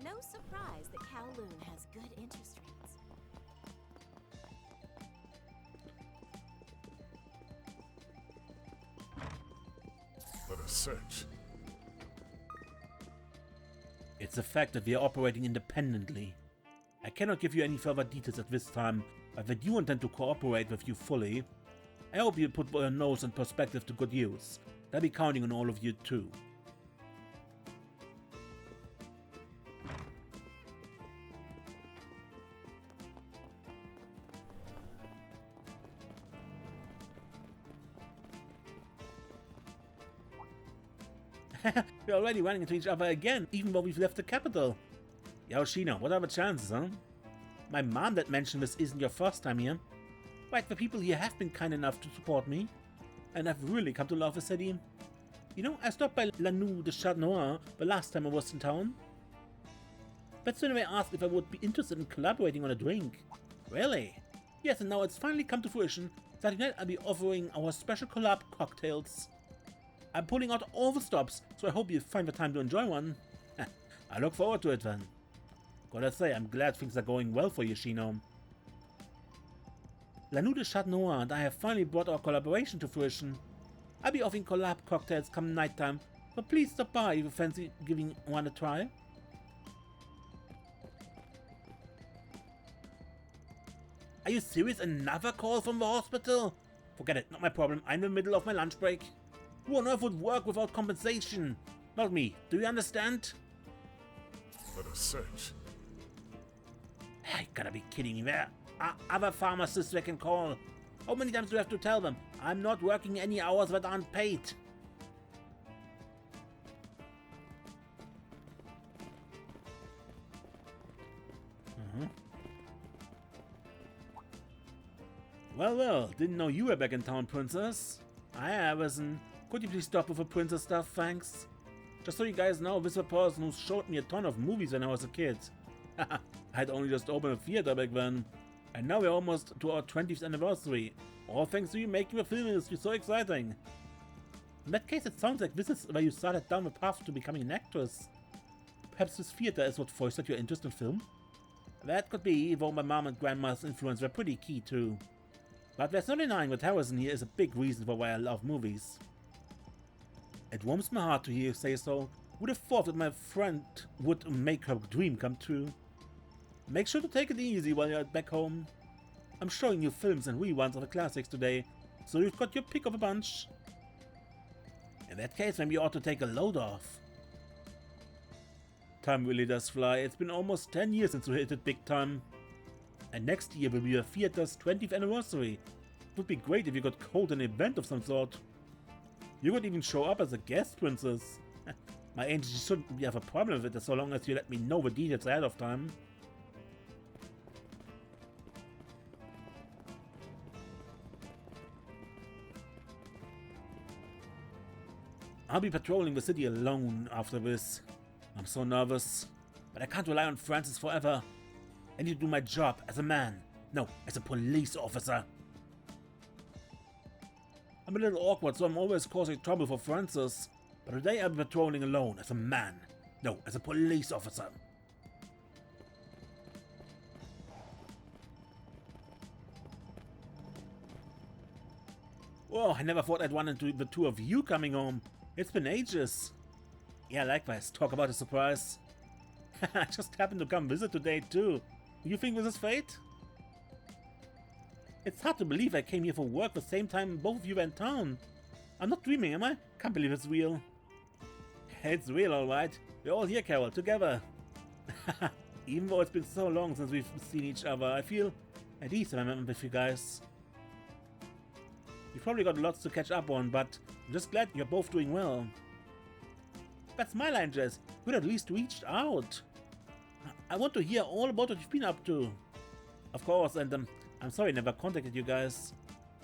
No surprise that Kowloon has good interest rates. Let us search. It's a fact that we are operating independently. I cannot give you any further details at this time, but I do intend to cooperate with you fully. I hope you put your nose and perspective to good use. I'll be counting on all of you too. We're already running into each other again, even though we've left the capital. Yoshino, what are the chances, huh? My mom that mentioned this isn't your first time here. Right, the people here have been kind enough to support me, and I've really come to love the city. You know, I stopped by Lanou de Chat Noir the last time I was in town. That's when they asked if I would be interested in collaborating on a drink. Really? Yes, and now it's finally come to fruition. Saturday night I'll be offering our special collab cocktails. I'm pulling out all the stops, so I hope you find the time to enjoy one. I look forward to it then. Gotta say, I'm glad things are going well for Yoshino. Lanou de Chat Noir and I have finally brought our collaboration to fruition. I'll be offering collab cocktails come nighttime, so please stop by if you fancy giving one a try. Are you serious? Another call from the hospital? Forget it, not my problem. I'm in the middle of my lunch break. Who on earth would work without compensation? Not me. Do you understand? Let us search. You gotta be kidding me. There are other pharmacists they can call. How many times do I have to tell them? I'm not working any hours that aren't paid. Well, didn't know you were back in town, Princess. I wasn't. Could you please stop with the princess stuff, thanks? Just so you guys know, this is a person who showed me a ton of movies when I was a kid. I'd only just opened a theater back then. And now we're almost to our 20th anniversary. All thanks to you making the film industry so exciting. In that case, it sounds like this is where you started down the path to becoming an actress. Perhaps this theater is what fostered your interest in film? That could be, though my mom and grandma's influence were pretty key too. But there's no denying that Harrison here is a big reason for why I love movies. It warms my heart to hear you say so. Would have thought that my friend would make her dream come true. Make sure to take it easy while you're back home. I'm showing you films and reruns of the classics today, so you've got your pick of a bunch. In that case, maybe you ought to take a load off. Time really does fly. It's been almost 10 years since we hit it big time. And next year will be the theater's 20th anniversary. It would be great if you could hold an event of some sort. You could even show up as a guest princess. My agency shouldn't have a problem with it as long as you let me know the details ahead of time. I'll be patrolling the city alone after this. I'm so nervous, but I can't rely on Francis forever. I need to do my job as a man. No, as a police officer. I'm a little awkward, so I'm always causing trouble for Francis. But today I'll be patrolling alone as a man. No, as a police officer. Whoa, I never thought I'd run into the two of you coming home. It's been ages. Yeah, likewise. Talk about a surprise. I just happened to come visit today too. You think this is fate? It's hard to believe I came here for work the same time both of you were in town. I'm not dreaming, am I? Can't believe it's real. It's real, alright. We're all here, Carol, together. Even though it's been so long since we've seen each other, I feel at ease when I'm with you guys. You've probably got lots to catch up on, but I'm just glad you're both doing well. That's my line, Jess. You'd at least reached out. I want to hear all about what you've been up to. Of course, and I'm sorry I never contacted you guys.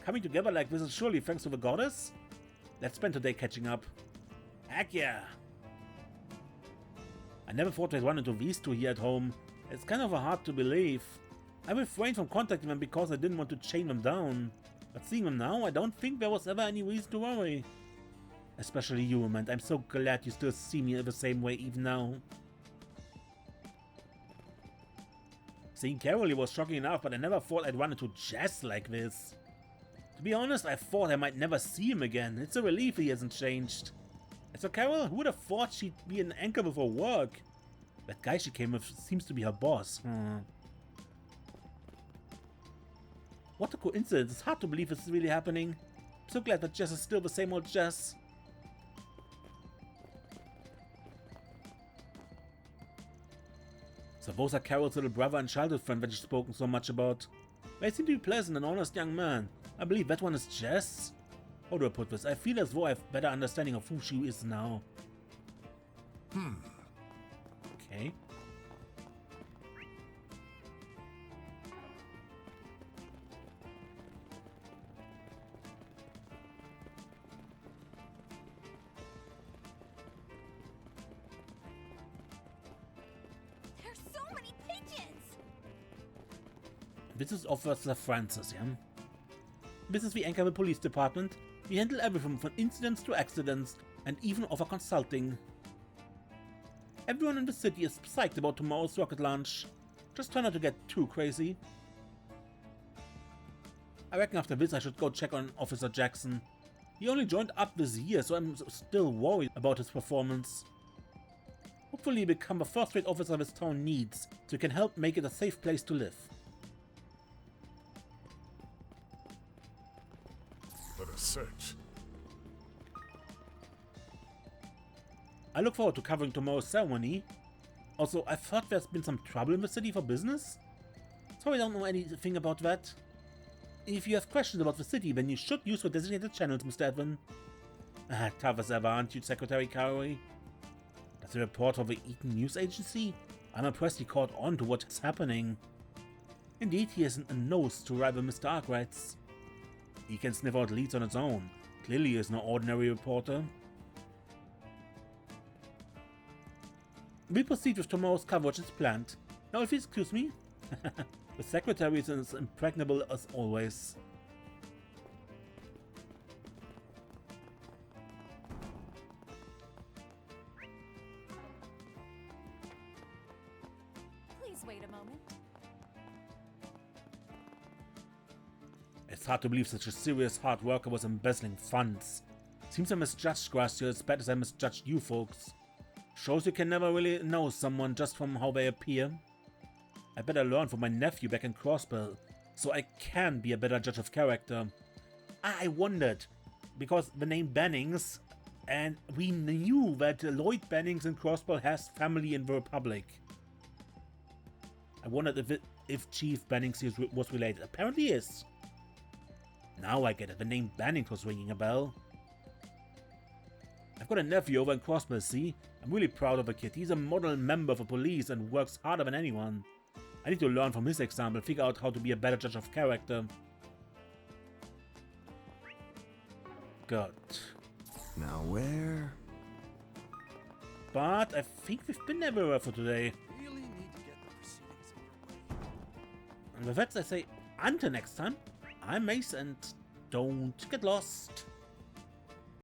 Coming together like this is surely thanks to the goddess? Let's spend today catching up. Heck yeah! I never thought I'd run into these two here at home. It's kind of hard to believe. I refrained from contacting them because I didn't want to chain them down. But seeing them now, I don't think there was ever any reason to worry. Especially you, and I'm so glad you still see me the same way even now. Seeing Carol was shocking enough, but I never thought I'd run into Jess like this. To be honest, I thought I might never see him again. It's a relief he hasn't changed. And so Carol, who would have thought she'd be in Anchorville for work? That guy she came with seems to be her boss. What a coincidence. It's hard to believe it's really happening. I'm so glad that Jess is still the same old Jess. So those are Carol's little brother and childhood friend that she's spoken so much about. They seem to be pleasant and honest young man. I believe that one is Jess. How do I put this? I feel as though I have a better understanding of who she is now. Okay. There's so many pigeons! This is Officer Francis, yeah? This is the Anchorville Police Department. We handle everything from incidents to accidents, and even offer consulting. Everyone in the city is psyched about tomorrow's rocket launch. Just try not to get too crazy. I reckon after this I should go check on Officer Jackson. He only joined up this year, so I'm still worried about his performance. Hopefully he'll become the first-rate officer this town needs, so he can help make it a safe place to live. Let us search. I look forward to covering tomorrow's ceremony. Also, I've heard there's been some trouble in the city for business. So I don't know anything about that. If you have questions about the city, then you should use the designated channels, Mr. Edwin. Tough as ever, aren't you, Secretary Carey? Does he report for the Eaton News Agency? I'm impressed he caught on to what's happening. Indeed, he has a nose to rival Mr. Arkwright's. He can sniff out leads on its own. Clearly he is no ordinary reporter. We proceed with tomorrow's coverage as planned. Now, if you excuse me. The secretary is as impregnable as always. Please wait a moment. It's hard to believe such a serious hard worker was embezzling funds. Seems I misjudged Glacial as bad as I misjudged you folks. Shows you can never really know someone just from how they appear. I better learn from my nephew back in Crossbell, so I can be a better judge of character. I wondered, because the name Bennings, and we knew that Lloyd Bennings in Crossbell has family in the Republic. I wondered if Chief Bennings was related. Apparently is. Now I get it, the name Bennings was ringing a bell. I've got a nephew over in Crossbell, see? I'm really proud of the kid. He's a model member of the police and works harder than anyone. I need to learn from his example, figure out how to be a better judge of character. Good. Now where? But I think we've been everywhere for today. Really need to get the proceedings underway. And with that, I say, until next time, I'm Mace, and don't get lost.